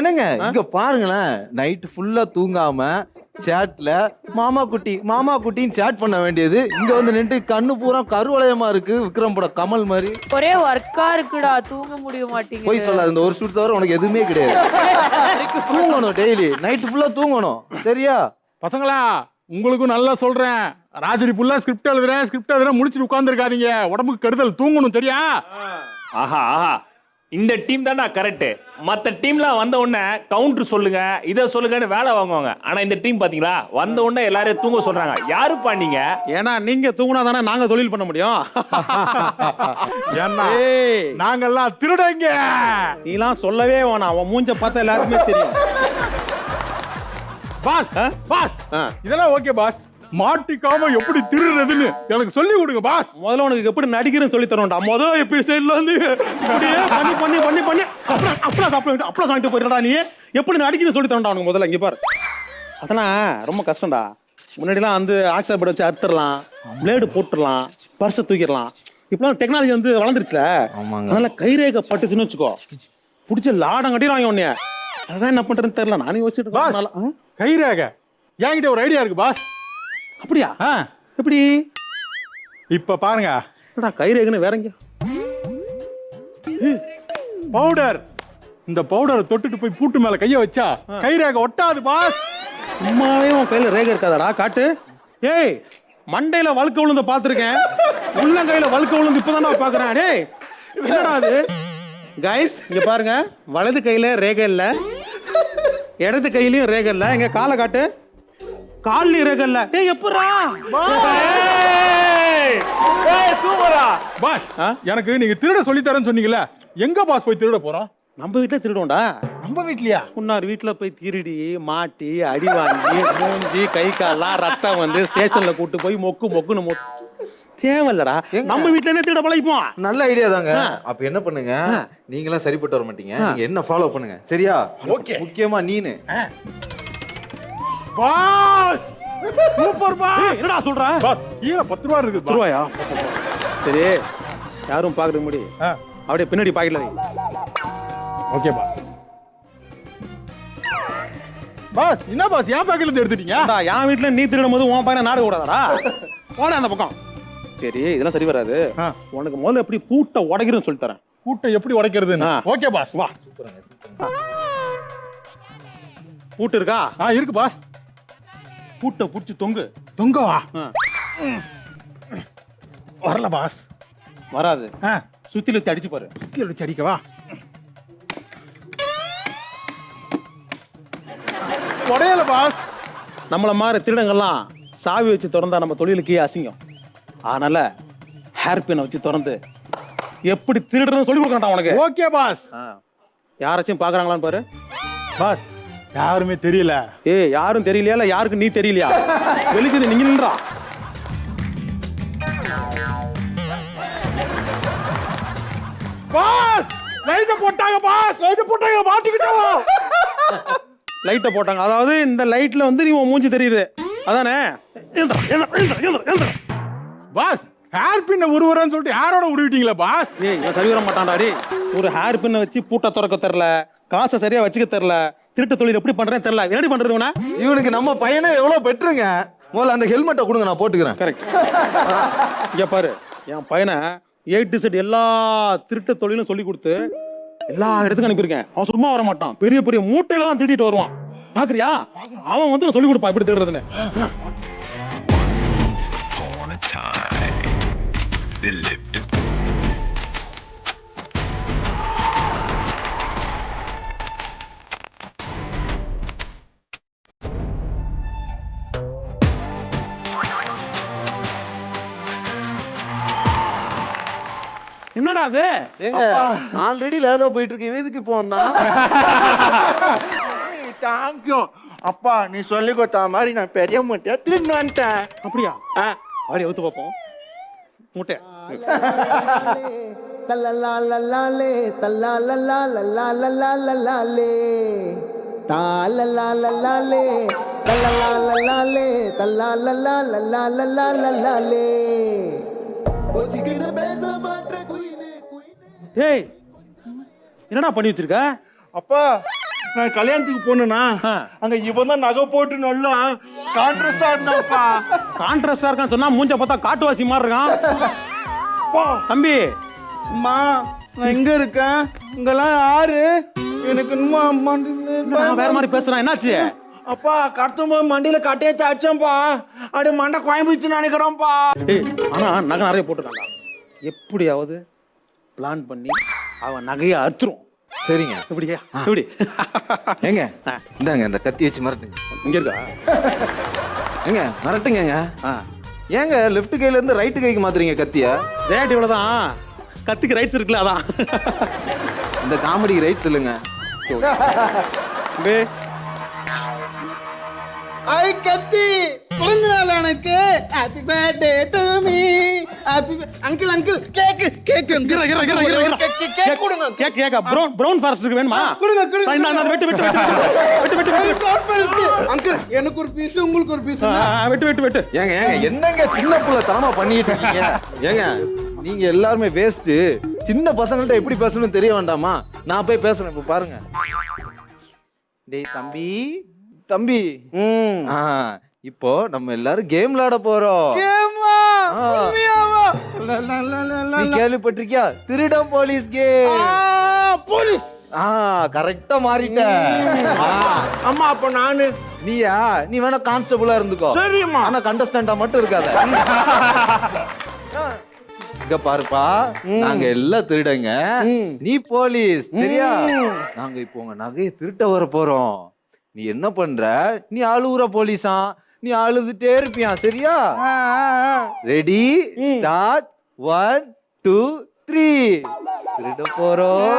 இங்க பாருங்களேன், நைட் ஃபுல்லா தூங்காம சேட்ல மாமா குட்டின்னு சேட் பண்ண வேண்டியது இங்க வந்து நின்று கண்ணு பூரா கருவளையமா இருக்கு, விக்ரம் பட கமல் மாதிரி. ஒரே ஒர்க்கா இருக்குடா, தூங்க முடிய மாட்டீங்க. போய் சொல்லாத, இந்த ஒரு ஷூட் தவிர உனக்கு எதுவுமே கிடையாது. தூங்கணும், டெய்லி நைட் ஃபுல்லா தூங்கணும். சரியா பசங்களா? உங்களுக்கும் நல்லா சொல்றேன், ராத்திரி ஃபுல்லா ஸ்கிரிப்ட் எழுதுறேன் முடிச்சுட்டு உட்கார்ந்துருக்காதீங்க, உடம்புக்கு கெடுதல், தூங்கணும். சரியா? ஆஹா ஆஹா, இந்த டீம் தான்டா கரெக்ட். மற்ற டீம்லாம் வந்த உடனே கவுண்டர் சொல்லுங்க, இதை சொல்லுங்கன்னு வேலை வாங்குவாங்க. ஆனா இந்த டீம் பாத்தீங்களா, வந்த உடனே எல்லாரையும் தூங்க சொல்றாங்க. யாருப்பா நீங்க? ஏன்னா நீங்க தூங்கினா தானே நாங்க தொழில் பண்ண முடியும். ஏன்னா நாங்கெல்லாம் திருடங்க. நீலாம் சொல்லவே வேணாம், அவன் மூஞ்ச பார்த்தா எல்லாருக்குமே தெரியும். பாஸ் பாஸ் இதெல்லாம் ஓகே பாஸ், மாட்டிக்காம எப்படி திருடுறதுன்னு எனக்கு சொல்லி கொடுங்க பாஸ். முதல்ல உனக்கு எப்படி நடிக்கிறேன்னு சொல்லி தரோம்டா. முதல் எபிசோட்ல வந்து இப்படியே பண்ணி அப்பளம் சாப்பிட்டு போயிடா. நீ எப்படி நடிக்கிறன்னு சொல்லி தரோம்டா உனக்கு முதல்ல. இங்க பாரு, அதெல்லாம் ரொம்ப கஷ்டம்டா. முன்னாடிலாம் வந்து ஆக்சர் பட வச்சு அறுத்துடலாம், பிளேடு போட்டுடலாம், பர்ஸை தூக்கிடலாம். இப்பெல்லாம் டெக்னாலஜி வந்து வளர்ந்துருச்சுல, அதனால கைரேகை பட்டுச்சுன்னு வச்சுக்கோ, பிடிச்ச லாடம் கட்டிடுவாங்க உன்னைய. அதான் என்ன பண்றதுன்னு தெரியல, நானே யோசிச்சுட்டு பாஸ். கைரேகை என்கிட்ட ஒரு ஐடியா இருக்கு பாஸ். அப்படியா? எப்படி? இப்ப பாருங்க, கைரேகன்னு வேறங்க பவுடர். இந்த பவுடரை தொட்டுட்டு போய் பூட்டு மேல கைய வச்சா கைரேகை ஒட்டாது பாஸ். சும்மாவே உன் கையில ரேகை இருக்காதடா, காட்டு. ஏய், மண்டையில வழுக்க விழுந்து பாத்துருக்கேன், உள்ளங்கையில வழுக்க விழுந்து இப்பதான் நான் பாக்குறேன். டேய், என்னடா அது? கைஸ் இங்க பாருங்க, வலது கையில ரேகை இல்ல, இடது கையிலயும் ரேகை இல்ல. எங்க காலை காட்டு, கால்ல ரேகை இல்ல. டேய், எப்பறா? சூப்பரா பாஸ். எனக்கு நீங்க திருட சொல்லி தரேன்னு சொன்னீங்கல்ல, எங்க பாஸ் போய் திருட போறோம்? நம்ம வீட்டுல திருடுவோம்டா. நம்ம வீட்லயா? முன்னார் வீட்டுல போய் திருடி மாட்டி அடி வாங்கி மூஞ்சி கை கால்லாம் ரத்தம் வந்து ஸ்டேஷன்ல கூட்டு போய் மொக்குன்னு தேவையில்லடா. நம்ம வீட்டுல என்ன திருட பழகிப்போம். நல்ல ஐடியா தாங்க. அப்ப என்ன பண்ணுங்க, நீங்களாம் சரிப்பட்டு வர மாட்டீங்க, நீங்க என்ன ஃபாலோ பண்ணுங்க. சரியா? ஓகே. முக்கியமா நீனு பாஸ். Super pass. என்னடா சொல்ற? பாஸ் கீழே 10 ரூபா இருக்கு. 10 ரூபாயா? சரி, யாரும் பாக்குறது முடி, அப்படியே பின்னாடி பாக்கெட்ல வை. Okay boss. பாஸ் என்ன பாஸ் என் பாக்கெட்ல இருந்து எடுத்துட்டீங்க? என் வீட்டுல நீ திருடும் போது உன் பையனை நாடு கூடாதா? போட அந்த பக்கம். சரி, இதெல்லாம் சரி வராது. உனக்கு முதல்ல எப்படி பூட்டை உடைக்கிறேன்னு சொல்லி தரேன். பூட்டை எப்படி உடைக்கிறதுன்னு? ஓகே பாஸ், வா. பூட்டு இருக்கா? இருக்கு பாஸ். பூட்டை புடிச்சு தொங்கு. தொங்கவா? வரல பாஸ். வராது. சுத்தி இழுத்து அடிச்சு பாரு. சுத்தி அடிச்சு அடிக்கவா? உடையல பாஸ். நம்மள மாதிரி திருடங்கள்லாம் சாவி வச்சு திறந்தா நம்ம தொழிலுக்கே அசிங்கம். அதனால ஹேர் பின்னை வச்சு திறந்து எப்படி திருடுறதுன்னு சொல்லி கொடுக்கறேன் உனக்கு. Okay boss. யாராச்சும் பாக்குறாங்களான்னு பாரு. பாஸ் யாருமே தெரியல. யாரும் தெரியலையா இல்ல யாருக்கு நீ தெரியலையா? வெளிச்சு நீங்க நின்றா. பாஸ் லைட்ட போட்டாங்க பாஸ். லைட்ட போட்டாங்க மாட்டிக்கிட்டோம். லைட்டை போட்டாங்க. அதாவது இந்த லைட்ல வந்து நீ உன் மூஞ்சி தெரியுது அதானே? பாஸ் ஹேர் பின்ன உருவறன்னு சொல்லிட்டு ஹேரோட உருவிட்டீங்களா பாஸ்? இவன் சரி வர மாட்டான்டா. டேய் ஒரு ஹேர் பின்னை வச்சு பூட்டை திறக்க தெரியல, காசை சரியா வச்சுக்க தெரியல, திருட்டு தொழில் எப்படி பண்றேன்னு தெரியல. என்னடி பண்றது இவனா? இவனுக்கு நம்ம பையனே எவ்வளவு பெற்றுங்க. முதல்ல அந்த ஹெல்மெட்டை கொடுங்க, நான் போட்டுக்கிறேன். கரெக்ட். இங்க பாரு, என் பையனை A to Z எல்லா திருட்டு தொழிலும் சொல்லி கொடுத்து எல்லா இடத்துக்கும் அனுப்பியிருக்கேன். அவன் சும்மா வர மாட்டான். பெரிய பெரிய மூட்டையெல்லாம் திருட்டிட்டு வருவான். பாக்குறியா? அவன் வந்து சொல்லி கொடுப்பான் எப்படி திருடுறதுன்னு. என்னடா அது? ஆல்ரெடி லேதோ போயிட்டு இருக்கு. எதுக்கு இப்போ வந்தான்? தேங்க்யூ அப்பா, நீ சொல்லி கொடுத்த மாதிரி நான் பெரிய மூட்டையா திருட்டு வந்துட்டேன். அப்படியா? வாடி அவுத்து பார்ப்போம். மூட்டை தல்லலாலலாலே தல்லாலலாலலாலலாலலாலே தாலலாலலாலே தல்லலாலலாலே தல்லாலலாலலாலலாலலாலே கோச்சிக்கிற பேச மாட்டற குயினே குயினே. ஏய் என்னடா பண்ணி வச்சிருக்க? அப்பா நான் கல்யாணத்துக்கு போனேனா, அங்க இவன் தான் நகை போட்டு நல்லா கான்ட்ராஸ்டா இருந்தாப்பா. கான்ட்ராஸ்டா இருக்கான்னு சொன்னா மூஞ்ச பார்த்தா காட்டுவாசி மாதிரி இருக்கான். தம்பி அம்மா நான் எங்க இருக்கேன்? இங்கெல்லாம் யாரு? எனக்கு நான் வேற மாதிரி பேசுறேன். என்னாச்சு? அப்பா கட்டும் போது மண்டியில கட்டையை தச்சேன்ப்பா. அப்படியே மண்டை கோயம்பிச்சு நினைக்கிறோம்ப்பா. ஆனா நகை நிறைய போட்டுருக்காண்டா. எப்படியாவது பிளான் பண்ணி அவன் நகையை அறுத்துரும். சரிங்க. இப்படியா? இப்படி ஏங்க இந்தாங்க இந்த கத்தி வச்சு மிரட்டுங்க. இங்க இருக்கா? ஏங்க மிரட்டுங்க. ஏங்க லெஃப்ட் கையில இருந்து ரைட்டு கைக்கு மாத்துறீங்க கத்திய? ரேட் இவ்வளவுதான். கத்திக்கு ரைட்ஸ் இருக்குல்ல அதான். இந்த காமெடி ரைட் சொல்லுங்க. ஐ கத்தி பிறந்த நாள் எனக்கு. Happy birthday to me. Happy uncle uncle cake cake cake கொடுங்க. கேக் கேக் பிரவுன் ஃபாரஸ்ட் இருக்கு வேணுமா? கொடுங்க கொடுங்க. நான் வெட்டு வெட்டு வெட்டு வெட்டு வெட்டு அங்கிள் எனக்கு ஒரு பீஸ் உங்களுக்கு ஒரு பீஸ். வெட்டு வெட்டு வெட்டு. ஏங்க என்னங்க சின்ன புள்ள தனமா பண்ணிட்டு இருக்கீங்க? ஏங்க நீங்க எல்லாருமே வேஸ்ட். சின்ன பசங்கள்ட்ட எப்படி பேசணும்னு தெரிய வேண்டாமா? நான் போய் பேசுறேன். இப்ப பாருங்க. டேய் தம்பி தம்பி, இப்போ நம்ம எல்லாரும் கேம் விளையாட போறோம். நீ கேள்விப்பட்டிருக்கியா? திருடம் போலீஸ் கேம். போலீஸ் கரெக்டா மாறிட்ட. அம்மா அப்ப நானு நீயா? நீ வேணா கான்ஸ்டபிளா இருந்துக்கோ. சரிம்மா. ஆனா கண்டஸ்டன்டா மட்டும் இருக்காத. இங்க பாருப்பா, நாங்க எல்லாம் திருடங்க, நீ போலீஸ். சரியா? நாங்க இப்போ உங்க நகையை திருட்ட வர போறோம். நீ என்ன பண்ற? நீ அழுகுற போலீஸா? நீ அழுதுட்டே இருப்பியா? சரியா? Ready start. 1 2 3 திருட போறோம்.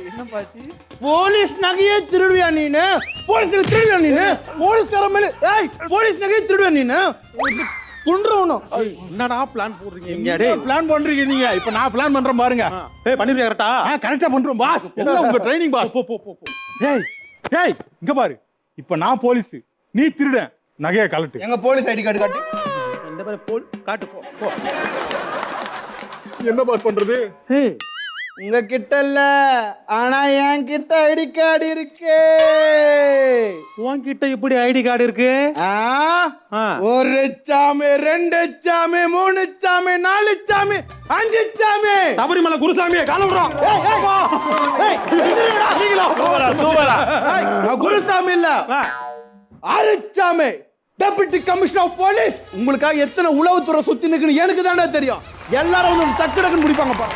என்ன பாச்சி? போலீஸ் நகையே திருடுவியா நீனு? போலீஸ் திருடுவியா நீனு? போலீஸ்கார மேல ஏய் போலீஸ் நகையே திருடுவியா நீனு? குன்றவனும். என்னடா பிளான் போடுறீங்க? நீங்க பிளான் பண்றீங்க நீங்க. இப்ப நான் பிளான் பண்றேன் பாருங்க. பண்ணிருக்கீங்க கரெக்டா? கரெக்டா பண்றோம் பாஸ். எல்லாம் உங்க ட்ரைனிங் பாஸ். போ போ போ. ஏய் ஏய் இங்க பாரு, இப்ப நான் போலீஸ், நீ திருடன். நகையை கலட்டு. எங்க போலீஸ் ஐடி கார்டு காட்டு. இந்த மாதிரி காட்டு போ போ. என்ன பாஸ் பண்றது? உங்க கிட்ட இல்ல, ஆனா என் கிட்ட ஐடி கார்டு இருக்கு. உன்கிட்ட இப்படி ஐடி கார்டு இருக்கு? ஒரு சாமி, 2 சாமி, 3 சாமி, 4 சாமி, 5 சாமி. சபரிமலை குருசாமியை கால விடுறோம். ஆரிச்சாமே டெபுட்டி கமிஷனர் ஆஃப் போலீஸ், உங்களுக்காக எத்தனை உளவுத்துறை சுத்தி நிக்குன்னு எனக்கு தானே தெரியும். எல்லாரும் வந்து டக்கு டக்குன்னு முடிப்பாங்கப்பா.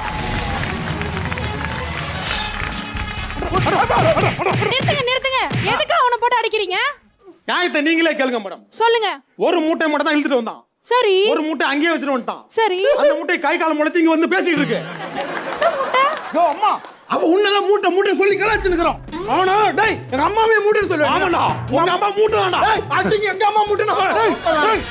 நிறுத்துங்க. எதுக்கு அவனை போட்டு அடிக்கிறீங்க? நியாயத்தை நீங்களே கேளுங்க மேடம். சொல்லுங்க. ஒரு மூட்டை மட்டும் தான் இழுத்துட்டு வந்தான். சரி. ஒரு மூட்டை அங்கேயே வச்சுட்டு வந்துட்டான். சரி. அந்த மூட்டை கை கால் முளைச்சு இங்க வந்து பேசிட்டு இருக்கு. யோ அம்மா, அவ உன்னதான் மூட்டை சொல்லி கலாச்சு நிக்கிறோம். அவனா டேய் எங்க அம்மாவே மூட்டைன்னு சொல்லு. ஆமாடா, உங்க அம்மா மூட்டைடா. டேய் அடிங்க எங்க அம்மா மூட்டைனா. டேய்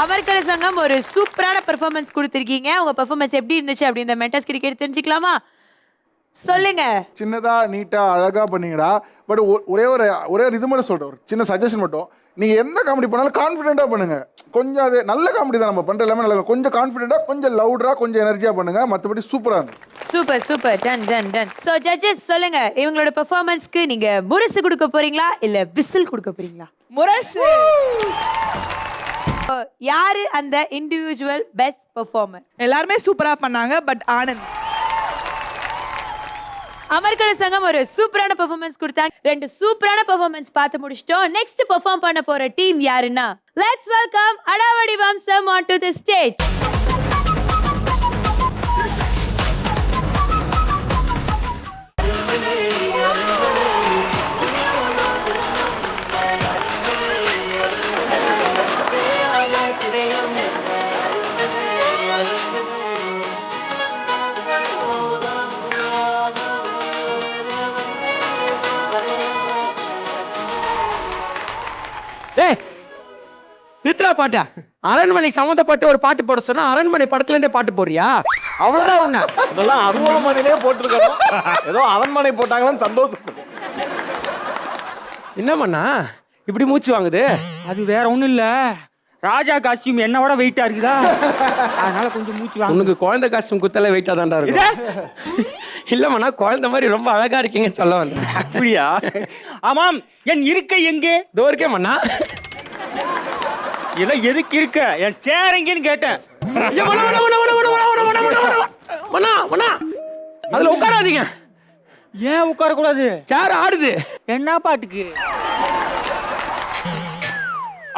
அமர்கல சங்கம் ஒரு சூப்பரான பெர்ஃபார்மன்ஸ் கொடுத்திருக்கீங்க. உங்க பெர்ஃபார்மன்ஸ் எப்படி இருந்துச்சு அப்படி இந்த மென்டர்ஸ் கிட்ட கேட்டு தெரிஞ்சுக்கலாமா? சொல்லுங்க. சின்னதா நீட்டா அழகா பண்ணீங்கடா. பட் ஒரே ஒரு இது மட்டும் சொல்றேன், ஒரு சின்ன சஜஷன் மட்டும். நீங்க எந்த காமெடி பண்ணாலும் கான்ஃபிடென்ட்டா பண்ணுங்க. கொஞ்சம் அது நல்ல காமெடி தான் நம்ம பண்ற எல்லாமே நல்லா. கொஞ்சம் கான்ஃபிடென்ட்டா, கொஞ்சம் லவுடரா, கொஞ்சம் எனர்ஜியா பண்ணுங்க. மத்தபடி சூப்பரா இருந்துச்சு. Super super. Done. So judges சொல்லுங்க, இவங்களோட பெர்ஃபார்மன்ஸ்க்கு நீங்க முரசு கொடுக்க போறீங்களா இல்ல விசில் கொடுக்க போறீங்களா? முரசு. யாரு அந்த இண்டிவிஜுவல் பெஸ்ட் பெர்ஃபார்மர்? எல்லாருமே சூப்பரா பண்ணாங்க. பட் ஆனந்த். அமர்கல சங்கம் ஒரு சூப்பரான பெர்ஃபார்மன்ஸ் கொடுத்தாங்க. 2 சூப்பரான பெர்ஃபார்மன்ஸ் பார்த்து முடிச்சிட்டோம். நெக்ஸ்ட் பெர்ஃபார்ம் பண்ண போற டீம் யாருன்னா, லெட்ஸ் வெல்கம் அடாவடி வம்சம் ஆன் டு தி ஸ்டேஜ். நித்ரா பாட்டா அரண்மனை சம்மந்தப்பட்ட ஒரு பாட்டு போட சொன்னா அரண்மனை படத்துல இருந்தே பாட்டு போறியா? அவ்வளவுதான் உன்ன. இதெல்லாம் அரண்மனையிலே போட்டுருக்கோம். ஏதோ அரண்மனை போட்டாங்கன்னு சந்தோஷம். என்ன பண்ணா இப்படி மூச்சு வாங்குது? அது வேற ஒண்ணும் இல்ல, ராஜா காஸ்டியூம் என்னோட வெயிட்டா இருக்குதா, அதனால கொஞ்சம் மூச்சு வாங்க. உனக்கு குழந்தை காஸ்டியூம் குத்தல வெயிட்டா தான்டா இருக்கும். இல்லம்மா, குழந்தை மாதிரி ரொம்ப அழகா இருக்கீங்க சொல்ல வந்தேன். அப்படியா? ஆமாம், என் இருக்கை எங்கே? இதோ இருக்கே மண்ணா. இதெல்லாம் எதுக்கு இருக்க? என் சேர் எங்கேன்னு கேட்டேன். அதுல உட்காராதீங்க. ஏன் உட்கார கூடாது? சேர் ஆடுது. என்ன பாட்டுக்கு?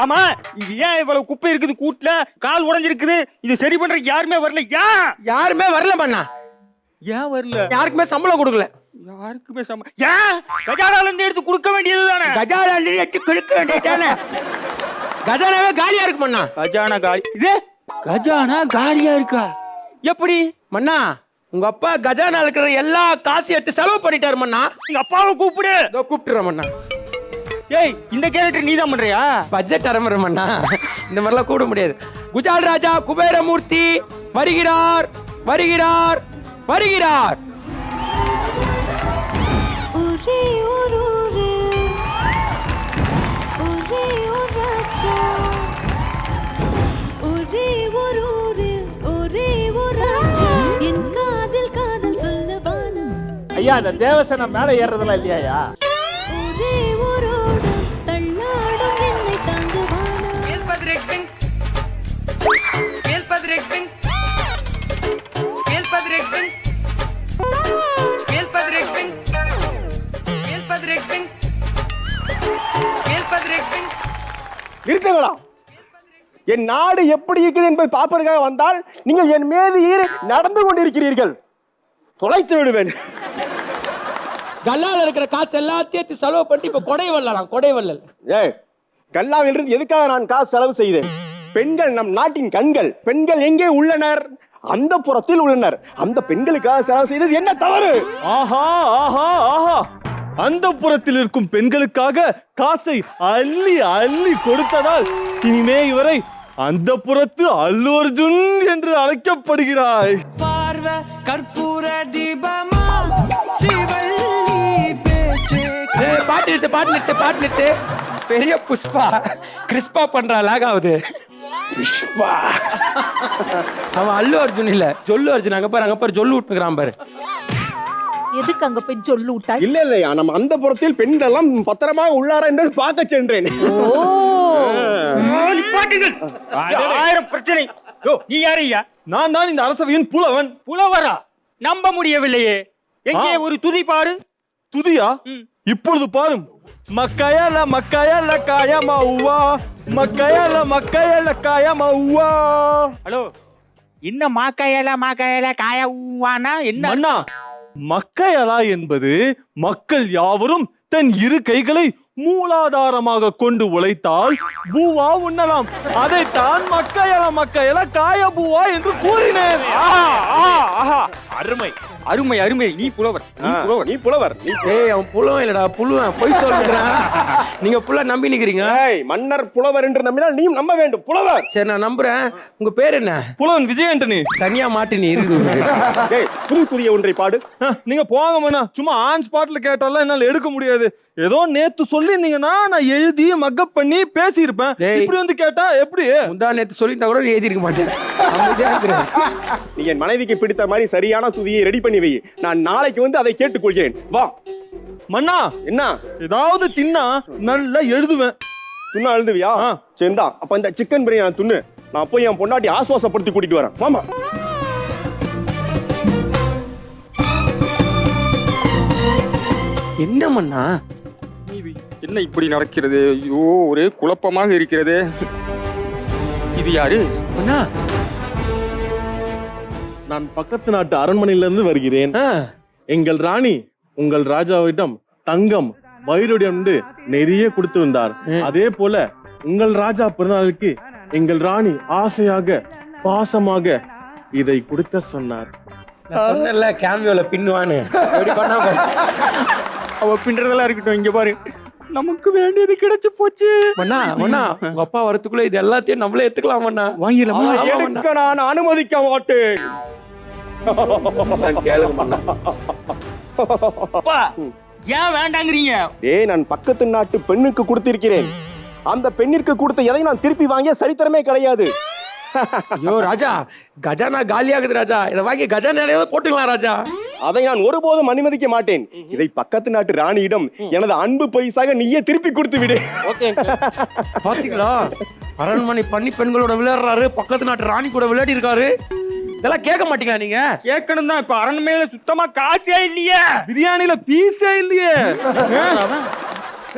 ஆமா, இங்க ஏன் இவ்வளவு குப்பை இருக்குது கூட்டுல? கால் உடைஞ்சிருக்குது. இது சரி பண்றதுக்கு யாருமே வரல. யாருமே வரல பண்ணா. ஏன் வரல? யாருக்குமே சம்பளம் கொடுக்கல. யாருக்குமே ஏன் கஜானால இருந்து எடுத்து கொடுக்க வேண்டியதுதானே? கஜானால இருந்து எடுத்து கொடுக்க வேண்டியதானே? கஜானாவே காலியா இருக்கு மண்ணா. கஜானா காலி? இது கஜானா காலியா இருக்கா? எப்படி மண்ணா? உங்க அப்பா கஜானா இருக்கிற எல்லா காசையும் எடுத்து செலவு பண்ணிட்டாரு மண்ணா. எங்க அப்பாவை கூப்பிடு. இதோ கூப்பிட்டுறேன் மண்ணா. ஏய், இந்த கேரக்டர் நீ தான் பண்றியா? பட்ஜெட் அரமர மண்ணா, இந்த மாதிரிலாம் கூட முடியாது. குஜால் ராஜா குபேரமூர்த்தி வருகிறார். ஐயா, அந்த தேவசேனா மேலே ஏறதெல்லாம் இல்லையா? நிறுத்துங்களா? என் நாடு எப்படி இருக்குது என்பதை பார்ப்பதற்காக வந்தால் நீங்கள் என் மீது ஏறி நடந்து கொண்டிருக்கிறீர்கள். தொலைத்து விடுவேன். கல்லால இருக்கிற காசு எல்லாத்தையும் செலவு பண்ணி இப்ப கொடைவல்லல். ஏய், கல்லாவிலிருந்து எதுக்காக நான் காசு செலவு செய்தேன்? பெண்கள் நம் நாட்டின் கண்கள். பெண்கள் எங்கே உள்ளனர்? அந்த புறத்தில் உள்ளனர். அந்த பெண்களுக்காக செலவு செய்தது என்ன தவறு? ஆஹா ஆஹா ஆஹா, அந்த புறத்தில் இருக்கும் பெண்களுக்காக காசை அள்ளி அள்ளி கொடுத்ததால் இனிமே இவரை அந்த புறத்து அல்லு அர்ஜுன் என்று அழைக்கப்படுகிறாய். பார்வை கற்பூர தீபமா ஸ்ரீவள்ளி பேச்சே. பாட்டு நிறுத்து. பெரிய புஷ்பா கிறிஸ்பா பண்றா லாகாவது. புஷ்பா அவன் அல்லு அர்ஜுன் இல்ல, ஜொல்லு அர்ஜுன். அங்க பாரு ஜொல்லு விட்டுக்கிறான் பாரு. எதுக்கு அங்க போய் சொல்லு விட்டா? இல்லையா, நம்ம அந்த புறத்தில் பெண்கள் எல்லாம் பத்திரமாக உள்ளாரா என்று பார்க்க சென்றேன். ஆயிரம் பிரச்சனை. நீ யாரையா? நான் தான் இந்த அரசவையின் புலவன். புலவரா? நம்ப முடியவில்லையே எங்கே ஒரு துதி பாடு. துதியா? இப்பொழுது பாரும். மக்கயல மக்கயல காயமாவா, மக்கயல மக்கயல காயமாவா. ஹலோ, என்ன மாக்கையல காய ஊவானா என்ன? அண்ணா, மக்கயலா என்பது மக்கள் யாவரும் தன் இரு கைகளை மூலாதாரமாக கொண்டு உழைத்தால் பூவா உண்ணலாம். அதைத்தான் மக்கயல காய பூவா என்று கூறினேன். அருமை அருமை அருமை. நீ புலவர், நீ புலவர், நீ புலவர். ஏய், அவன் புலவன் இல்லடா, புழுவன். பொய் சொல்லுறான். நீங்க புள்ள நம்பி நிக்கிறீங்க. மன்னர் புலவர் என்று நம்பினால் நீ நம்ப வேண்டும். புலவர். சரி, நான் நம்புறேன். உங்க பேர் என்ன? புலவன் விஜயண்டனி. தனியா மாட்டினி இருக்கு. புது புதிய ஒன்றை பாடு. நீங்க போங்க மண்ணா. சும்மா ஆன் ஸ்பாட்ல கேட்டாலாம் என்னால எடுக்க முடியாது. ஏதோ நேத்து சொல்லிருந்தீங்கன்னா நான் எழுதி மக்கப் பண்ணி பேசியிருப்பேன். இப்படி வந்து கேட்டா எப்படி? முந்தா நேத்து சொல்லியிருந்தா கூட எழுதி இருக்க மாட்டேன். நீ என் மனைவிக்கு பிடித்த மாதிரி சரியான துதியை ரெடி பண்ணி வை. நான் நாளைக்கு வந்து அதை கேட்டுக்கொள்கிறேன். வா மண்ணா. என்ன? ஏதாவது தின்னா நல்லா எழுதுவேன். துண்ணா எழுதுவியா? சரிந்தா. அப்ப இந்த சிக்கன் பிரியாணி துண்ணு. நான் போய் என் பொண்டாட்டி ஆசுவாசப்படுத்தி கூட்டிட்டு வரேன். மாமா. என்ன மண்ணா? என்ன இப்படி நடக்கிறது? ஐயோ, ஒரே குழப்பமாக இருக்கிறது. இது யாரு? மண்ணா, நான் பக்கத்து நாட்டு அரண்மனையிலிருந்து வருகிறேன். எங்கள் ராணி உங்கள் ராஜாவிடம் தங்கம் வைரூடியம் நிறைய கொடுத்து வந்தார். அதே போல உங்கள் ராஜா பிறந்தநாளுக்கு எங்கள் ராணி ஆசையாக பாசமாக இதை கொடுக்க சொன்னார். சொன்னல கேமியோல பின்னுவான்னு. எப்படி பண்ணா அவ பின்றதெல்லாம் இருக்கட்டும். இங்க பாரு, நமக்கு வேண்டியது கிடைச்சு போச்சு. மண்ணா மண்ணா, உங்க அப்பா வரத்துக்குள்ள இது எல்லாத்தையும் நம்மளே எடுத்துக்கலாம் மண்ணா. வாங்கிடலாம். நான் அனுமதிக்க மாட்டேன். கேளுங்க மண்ணா. ஏன் வேண்டாங்கிறீங்க? ஏய், நான் பக்கத்து நாட்டு பெண்ணுக்கு கொடுத்திருக்கிறேன். அந்த பெண்ணிற்கு கொடுத்த எதை நான் திருப்பி வாங்கிய சரித்திரமே கிடையாது. ஐயோ ராஜா, கஜானா காலியாகுது ராஜா. இதை வாங்கி கஜானாலே போட்டுக்கலாம் ராஜா. அதை நான் ஒருபோதும் அனுமதிக்க மாட்டேன். இதை பக்கத்து நாட்டு ராணியிடம் எனது அன்பு பரிசாக நீயே திருப்பி கொடுத்து விடு. பாத்தீங்களா, அரண்மனை பண்ணி பெண்களோட விளையாடுறாரு, பக்கத்து நாட்டு ராணி கூட விளையாடி இருக்காரு. இதெல்லாம் கேட்க மாட்டீங்களா நீங்க? கேட்கணும் தான். இப்ப அரண்மனையில சுத்தமா காசே இல்லையே, பிரியாணில பீஸே இல்லையே.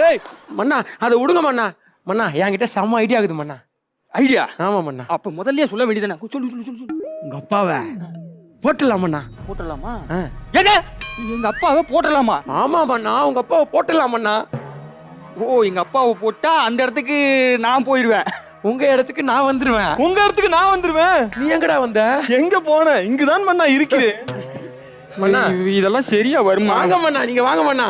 ஏய் மண்ணா, அதை விடுங்க மண்ணா. மண்ணா, என்கிட்ட செம்ம ஐடியா ஆகுது மண்ணா. ஐடியா? ஆமா மண்ணா. அப்ப முதல்லயே சொல்ல வேண்டியதானே. சொல்லு சொல்லு சொல்லு சொல்லு. உங்க அப்பாவை போட்டுடலாம் மண்ணா. போட்டலாமா? எங்க அப்பாவை போட்டலாமா? ஆமா மண்ணா, உங்க அப்பாவை போட்டுடலாம் மண்ணா. ஓ, எங்க அப்பாவை போட்டா அந்த இடத்துக்கு நான் போயிடுவேன். உங்க இடத்துக்கு நான் வந்துருவேன். உங்க இடத்துக்கு நான் வந்துருவேன். நீ எங்கடா வந்த? எங்க போன? இங்கதான் மண்ணா இருக்கிறேன். மண்ணா, இதெல்லாம் சரியா வருமா? வாங்க மண்ணா, நீங்க வாங்க மண்ணா.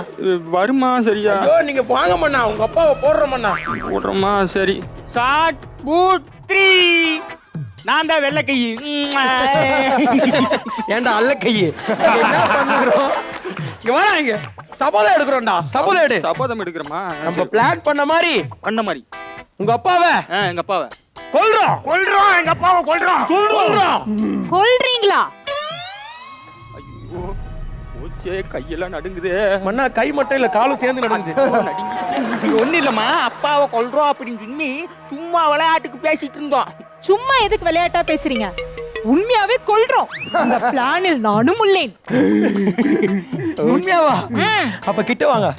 வருமா சரியா? ஐயோ, நீங்க வாங்க மண்ணா, உங்க அப்பாவை போடுற மண்ணா. போடுறோமா? சரி. Shot boot 3. நான் தான் வெள்ளை கை. ஏன்டா அல்ல கையே? என்ன பண்ணுகிறோம்? இங்க வாடா, இங்க சபதம் எடுக்கிறோம்டா. சபதம் எடு. சபதம் எடுக்கிறோமா? நம்ம பிளான் பண்ண மாதிரி உங்க அப்பாவை எங்க அப்பாவை கொல்றோம். கொல்றோம். எங்க அப்பாவை கொல்றோம். கொல்றீங்களா? ஐயோ, ஓச்சே, கையெல்லாம் நடுங்குது. மண்ணா, கை மட்டும் இல்ல, காலும் சேர்ந்து நடக்குது. ஒண்ணு இல்லம்மா, அப்பாவை கொல்றோம் அப்படின்னு சொல்லி சும்மா விளையாட்டுக்கு பேசிட்டு இருந்தோம். சும்மா எதுக்கு விளையாட்டா பேசுறீங்க? உண்மையாவே கொல்றோம். இந்த பிளானில் நானும் உள்ளேன். உண்மையாவா? அப்ப கிட்ட வாங்க.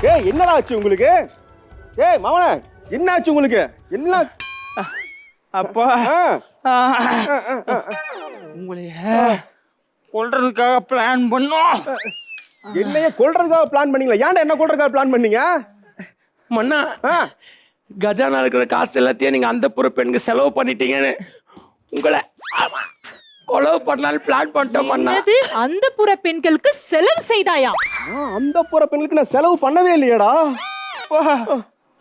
ஏய் என்னடா ஆச்சு உங்களுக்கு? ஏய் மவனே என்ன ஆச்சு உங்களுக்கு? என்ன அப்பா உங்களைய கொல்றதுக்காக பிளான் பண்ணோம். என்னைய கொல்றதுக்காக பிளான் பண்ணீங்களா? ஏன்டா என்ன கொல்றதுக்காக பிளான் பண்ணீங்க? மன்னா கஜானா இருக்கிற காசு எல்லாத்தையும் நீங்க அந்த புற பெண்ணுக்கு செலவு பண்ணிட்டீங்கன்னு உங்களை கொலவு பண்ணாலும் பிளான் பண்ணிட்டோம் மன்னா. அந்த புற பெண்களுக்கு செலவு செய்தாயா? அந்த புற பெண்களுக்கு நான் செலவு பண்ணவே இல்லையேடா.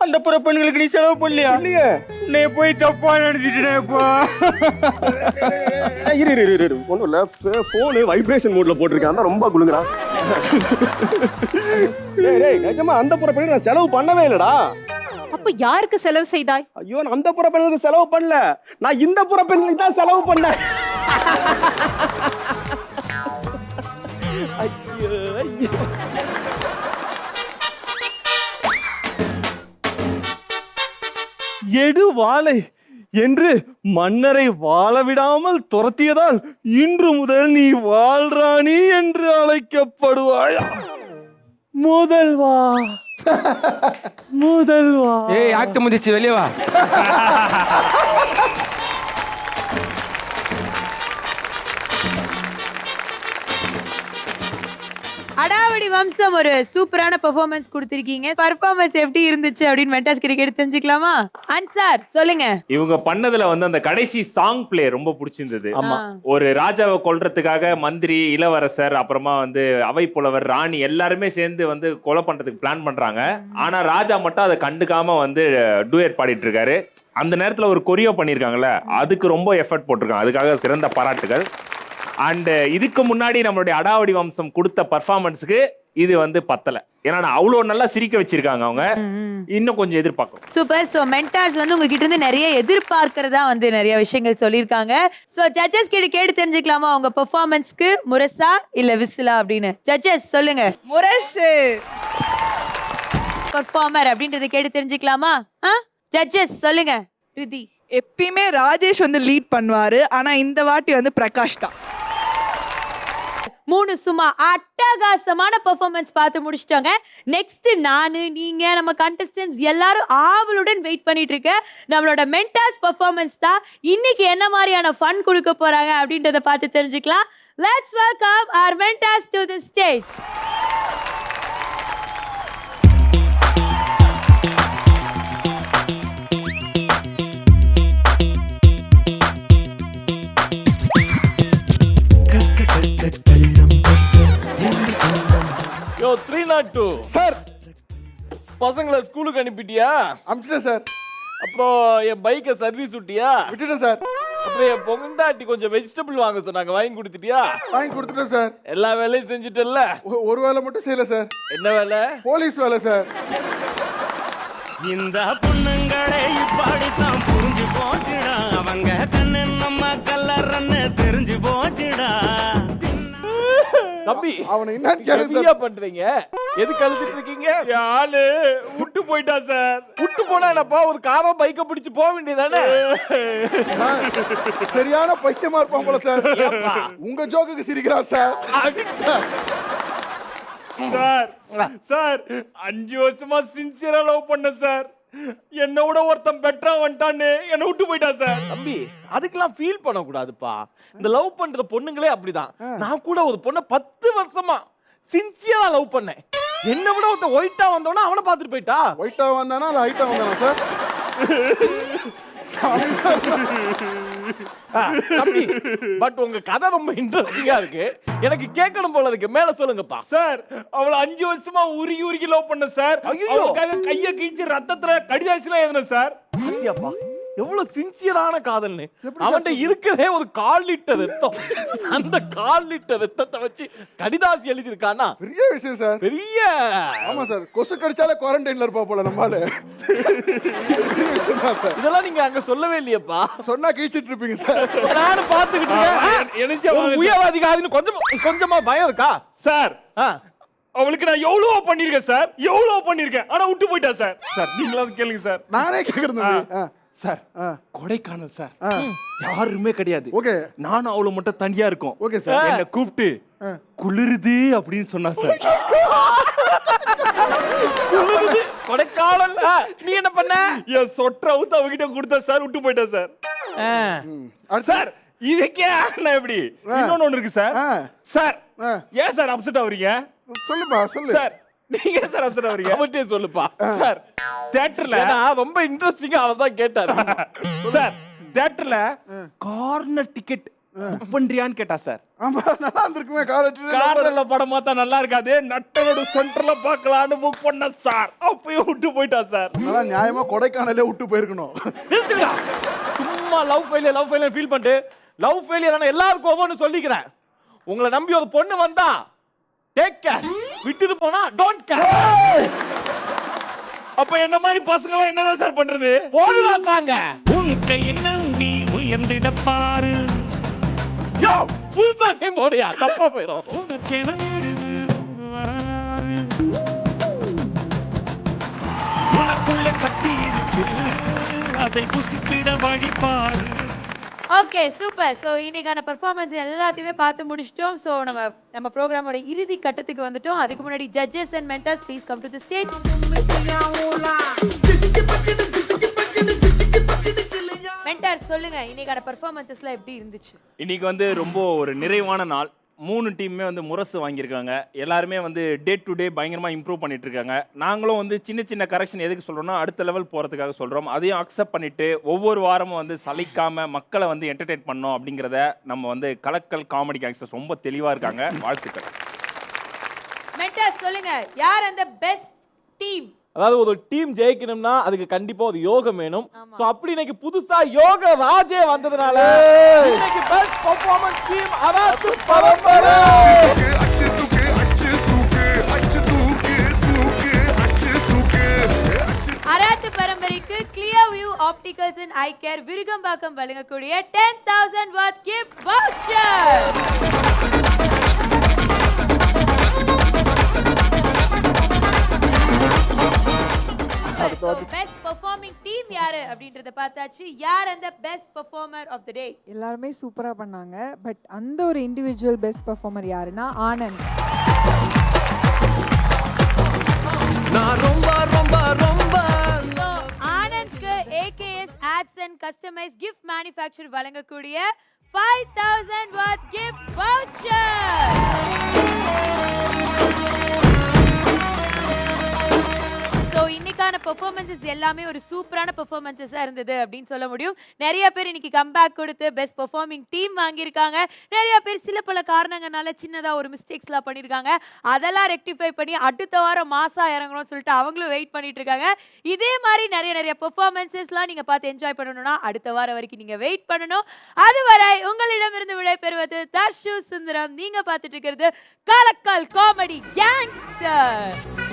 அந்த புற பெண்களுக்கு நீ செலவு பண்ணலையா? இல்லையே. நீ போய் தப்பா நினைச்சிட்டேப்பா. இரு ஒன்றும் இல்லை, ஃபோனு வைப்ரேஷன் மோட்ல போட்டிருக்கேன், அதான் ரொம்ப குளுங்குறான். டேய் நிஜமா அந்த புற பெண்களுக்கு நான் செலவு பண்ணவே இல்லடா. அப்ப யாருக்கு செலவு செய்தாய்? ஐயோ நான் அந்த புற பெண்களுக்கு செலவு பண்ணல, நான் இந்த புற பெண்களுக்கு தான் செலவு பண்ணேன். ஐயோ ஐயோ. எடு வாளை என்று மன்னரை வாழ விடாமல் துரத்தியதால் இன்று முதல் நீ வாழ்ராணி என்று அழைக்கப்படுவாயா? முதல்வா முதல்வா. ஏய் ஆக்ட் முடிச்சு வெளியே வா. அடாவடி வம்சம் ஒரு சூப்பரான பெர்ஃபார்மன்ஸ் கொடுத்திருக்கீங்க. பெர்ஃபார்மன்ஸ் எப்படி இருந்துச்சு அப்படின்னு மென்டாஸ் கிட்ட கேட்டு தெரிஞ்சுக்கலாமா? அன்சார் சொல்லுங்க. இவங்க பண்ணதுல வந்து அந்த கடைசி சாங் பிளே ரொம்ப பிடிச்சிருந்தது. ஒரு ராஜாவை கொல்றதுக்காக மந்திரி, இளவரசர், அப்புறமா வந்து அவை புலவர், ராணி எல்லாருமே சேர்ந்து வந்து கொலை பண்றதுக்கு பிளான் பண்றாங்க. ஆனா ராஜா மட்டும் அதை கண்டுக்காம வந்து டூயட் பாடிட்டு இருக்காரு. அந்த நேரத்துல ஒரு கொரியோ பண்ணிருக்காங்கல்ல, அதுக்கு ரொம்ப எஃபர்ட் போட்டிருக்காங்க. அதுக்காக சிறந்த பாராட்டுகள். அண்ட் இதுக்கு முன்னாடி நம்மளுடைய அடாவடி வம்சம் கொடுத்த பர்ஃபார்மன்ஸுக்கு இது வந்து பத்தல. ஏன்னா அவ்வளோ நல்லா சிரிக்க வச்சிருக்காங்க அவங்க. இன்னும் கொஞ்சம் எதிர்பார்க்கும். சூப்பர். சோ மென்டார்ஸ் வந்து உங்ககிட்ட இருந்து நிறைய எதிர்பார்க்கறதா வந்து நிறைய விஷயங்கள் சொல்லியிருக்காங்க. சோ ஜட்ஜஸ் கிட்ட கேட்டு தெரிஞ்சுக்கலாமா உங்க பெர்ஃபார்மன்ஸ்க்கு முரசா இல்ல விசிலா அப்படின்னு? ஜட்ஜஸ் சொல்லுங்க. முரசு. பெர்ஃபார்மர் அப்படின்றத கேட்டு தெரிஞ்சுக்கலாமா? ஜட்ஜஸ் சொல்லுங்க. ரிதி. எப்பயுமே ராஜேஷ் வந்து லீட் பண்ணுவாரு, ஆனா இந்த வாட்டி வந்து பிரகாஷ் தான். 3 சும்மா அட்டகாசமான பெர்ஃபார்மன்ஸ் பார்த்து முடிச்சிட்டாங்க. நெக்ஸ்ட் நானு, நீங்க, நம்ம கண்டஸ்டன்ட்ஸ் எல்லாரும் ஆவலுடன் வெயிட் பண்ணிட்டு இருக்க நம்மளோட மென்டாஸ் பெர்ஃபார்மன்ஸ் தான் இன்னைக்கு என்ன மாதிரியான ஃபன் கொடுக்க போறாங்க அப்படின்றத பார்த்து தெரிஞ்சுக்கலாம். Let's welcome our mentors to the stage. Yo 302 sir, பசங்களை ஸ்கூலுக்கு அனுப்பிட்டியா? அமிச்சிட்டேன் சார். அப்புறம் என் பைக்கை சர்வீஸ் விட்டியா? விட்டுட்டேன் சார். அப்புறம் என் பொங்கண்டாட்டி கொஞ்சம் வெஜிடபிள் வாங்க சொன்னாங்க, வாங்கி கொடுத்துட்டியா? வாங்கி கொடுத்துட்டேன் சார். எல்லா வேலையும் செஞ்சுட்டல்ல? ஒரு வேலை மட்டும் செய்யல சார். என்ன வேலை? போலீஸ் வேலை சார். இந்த பொண்ணுங்களை இப்படித்தான் புரிஞ்சு போச்சுடா, அவங்க கண்ணு நம்ம கல்லறன்னு தெரிஞ்சு போச்சுடா. தம்பி அவனை என்னன்னு கேளுங்க ஹெவியா சார். பண்றீங்க, எதுக்கு அழுதுட்டு இருக்கீங்க? ஆளு விட்டு போயிட்டா சார். விட்டு போனா என்னப்பா, ஒரு காரை பைக்கை பிடிச்சு போக வேண்டியதானே? சரியான பைத்தியமா இருப்பான் போல சார். உங்க ஜோக்குக்கு சிரிக்கிறார் சார். சார் சார் 5 வருஷமா சின்சியரா லவ் பண்ண சார். என்ன விட ஒருத்தன் பெட்டரா வந்துட்டான்னு என்ன விட்டு போயிட்டா சார். தம்பி அதுக்கெல்லாம் ஃபீல் பண்ண கூடாதுப்பா. இந்த லவ் பண்ற பொண்ணுங்களே அப்படிதான். நான் கூட ஒரு பொண்ணை 10 வருஷமா சின்சியரா லவ் பண்ணேன். என்ன விட ஒருத்தன் ஒயிட்டா வந்தவனா அவனை பார்த்துட்டு போயிட்டா. ஒயிட்டா வந்தானா இல்ல ஹைட்டா வந்தானா சார்? தம்பி பட் உங்க கதை ரொம்ப இன்ட்ரெஸ்டிங்கா இருக்கு, எனக்கு கேட்கணும் போல இருக்கு. மேல சொல்லுங்கப்பா. சார் அவளை 5 வருஷமா உருகி உருகி லவ் பண்ண சார். அவளுக்காக கைய கிழிச்சு ரத்தத்துல கடிதாசிலாம் எழுதுனேன் சார். பாத்தியாப்பா எவ்வளவு சின்சியரான காதல்னு. அவன்கிட்ட இருக்கிறதே ஒரு 1/4 லிட்டர் ரத்தம். அந்த 1/4 லிட்டர் ரத்தத்தை வச்சு கடிதாசி எழுதி இருக்கானா, பெரிய விஷயம் சார். பெரிய. ஆமா சார், கொசு கடிச்சாலே குவாரண்டைன்ல இருப்பா போல நம்மால. இதெல்லாம் நீங்க அங்க சொல்லவே இல்லையப்பா. சொன்னா கிழிச்சிட்டு இருப்பீங்க சார். நானும் பாத்துக்கிட்டு இருக்கேன். உயர்வாதிகாரின்னு கொஞ்சமா பயம் இருக்கா சார்? அவளுக்கு நான் எவ்வளவோ பண்ணிருக்கேன் சார், எவ்வளவோ பண்ணிருக்கேன். ஆனா விட்டு போயிட்டா சார். சார் நீங்களாவது கேளுங்க சார். நானே கேக்குறது சார். கொடைக்கானல் சார், யாருமே கிடையாது. ஓகே, நானும் அவளை மட்டும் தனியா இருக்கும். Okay sir. என்ன கூப்பிட்டு குளிருது அப்படின்னு சொன்னா சார். கொடைக்கானல் நீ என்ன பண்ண? என் சொற்ற அவுத்து அவகிட்ட கொடுத்தா சார், விட்டு போயிட்டேன் சார். சார் இதுக்கே நான் எப்படி? இன்னொன்னு ஒண்ணு இருக்கு சார். சார் ஏன் சார் அப்செட் ஆவறீங்க? சொல்லுப்பா சொல்லு. சார் நீங்க ஏன் சார் அப்செட் ஆவறீங்க? அவட்டே சொல்லுப்பா. சார் தியேட்டர்ல ரொம்ப இன்ட்ரெஸ்டிங்கா அவதான் கேட்டாரு. சார் தியேட்டர்ல கார்னர் டிக்கெட் புக் பண்றியான்னு கேட்டா சார். ஆமா நல்லா இருந்திருக்குமே கார்னர்ல படம் பார்த்தா நல்லா இருக்காது, நட்டனோட சென்டர்ல பார்க்கலாம்னு புக் பண்ண சார். அப்பயும் விட்டு போயிட்டா சார். நல்லா நியாயமா கொடைக்கானலே விட்டு போயிருக்கணும். நிறுத்துடா. சும்மா லவ் ஃபெயிலியர் ஃபீல் பண்ணிட்டு லவ் ஃபெயிலியர் நான் எல்லாருக்கும் ஒவ்வொன்னு சொல்லிக்கிறேன். உங்களை நம்பி ஒரு பொண்ணு வந்தா டேக் கேர், விட்டுட்டு போனா டோன்ட் கேர். அப்ப என்ன மாதிரி பசங்க என்னதான் சார் பண்றது? போடுறாங்க. உன் கையில் நம்பி உயர்ந்திட பாரு. யோ புதுசா கேம் போடியா, தப்பா போயிடும். உனக்கென வராரு. உனக்குள்ள சக்தி இருக்கு, அதை புசிப்பிட வழிபாரு. Okay super. ஸோ இன்னைக்கான பெர்ஃபார்மன்ஸ் எல்லாத்தையுமே பார்த்து முடிச்சிட்டோம். ஸோ நம்ம ப்ரோக்ராமோட இறுதி கட்டத்துக்கு வந்துட்டோம். அதுக்கு முன்னாடி judges and mentors please come to the stage. Mentor சொல்லுங்க, இன்னைக்கான பெர்ஃபார்மன்ஸஸ்லாம் எப்படி இருந்துச்சு? இன்னைக்கு வந்து ரொம்ப ஒரு நிறைவான நாள். 3 டீமுமே வந்து முரசு வாங்கியிருக்காங்க. எல்லாருமே வந்து டே டு டே பயங்கரமாக இம்ப்ரூவ் பண்ணிட்டு இருக்காங்க. நாங்களும் வந்து சின்ன சின்ன கரெக்ஷன் எதுக்கு சொல்கிறோம்னா அடுத்த லெவல் போகிறதுக்காக சொல்கிறோம். அதையும் அக்செப்ட் பண்ணிட்டு ஒவ்வொரு வாரமும் வந்து சலிக்காம மக்களை வந்து என்டர்டெயின் பண்ணோம் அப்படிங்கிறத நம்ம வந்து கலக்கல் காமெடி கேங்ஸ்டர்ஸ் ரொம்ப தெளிவாக இருக்காங்க. வாழ்த்துக்கள். மென்டர் சொல்லுங்க, யார் அந்த பெஸ்ட் டீம்? அதாவது ஒரு டீம் ஜெயிக்கணும்னா அதுக்கு கண்டிப்பா ஒரு யோகம் வேணும். சோ அப்படி இன்னைக்கு புதுசா யோக ராஜே வந்ததனால இன்னைக்கு பெஸ்ட் பெர்ஃபார்மன்ஸ் டீம் அராத்து பரம்பரை. அச்சு தூக்கு அச்சு தூக்கு அச்சு தூக்கு தூக்கு அச்சு தூக்கு அச்சு. அராத்து பரம்பரைக்கு clear view opticals and I care Virugambakkam வழங்கக்கூடிய 10,000 what gift voucher. Best performing team யாரு அப்படின்றத பார்த்தாச்சு. யார் அந்த பெஸ்ட் பெர்ஃபார்மர் ஆஃப் தி டே? எல்லாருமே சூப்பரா பண்ணாங்க. பட் அந்த ஒரு இண்டிவிஜுவல் பெஸ்ட் பெர்ஃபார்மர் யாருன்னா ஆனந்த். நான் ரொம்ப ரொம்ப ரொம்ப ஆனந்த்க்கு AKS Ads and Customized Gift Manufacture வழங்கக்கூடிய 5,000 வாட் கிஃப்ட் வவுச்சர். ஸோ இன்னைக்கான பெர்ஃபார்மன்ஸஸ் எல்லாமே ஒரு சூப்பரான பெர்ஃபார்மன்ஸஸாக இருந்தது அப்படின்னு சொல்ல முடியும். நிறைய பேர் இன்னைக்கு கம்பேக் கொடுத்து பெஸ்ட் பெர்ஃபார்மிங் டீம் வாங்கியிருக்காங்க. நிறைய பேர் சில பல காரணங்களால சின்னதாக ஒரு மிஸ்டேக்ஸ்லாம் பண்ணியிருக்காங்க. அதெல்லாம் ரெக்டிஃபை பண்ணி அடுத்த வாரம் மாசா இறங்கணும்னு சொல்லிட்டு அவங்களும் வெயிட் பண்ணிட்டு இருக்காங்க. இதே மாதிரி நிறைய பெர்ஃபார்மன்ஸஸ்லாம் நீங்கள் பார்த்து என்ஜாய் பண்ணணும்னா அடுத்த வாரம் வரைக்கும் நீங்கள் வெயிட் பண்ணணும். அதுவரை உங்களிடமிருந்து விடைபெறுவது தர்ஷு சுந்தரம். நீங்கள் பார்த்துட்டு இருக்கிறது கலக்கல் காமெடி கேங்ஸ்டர்.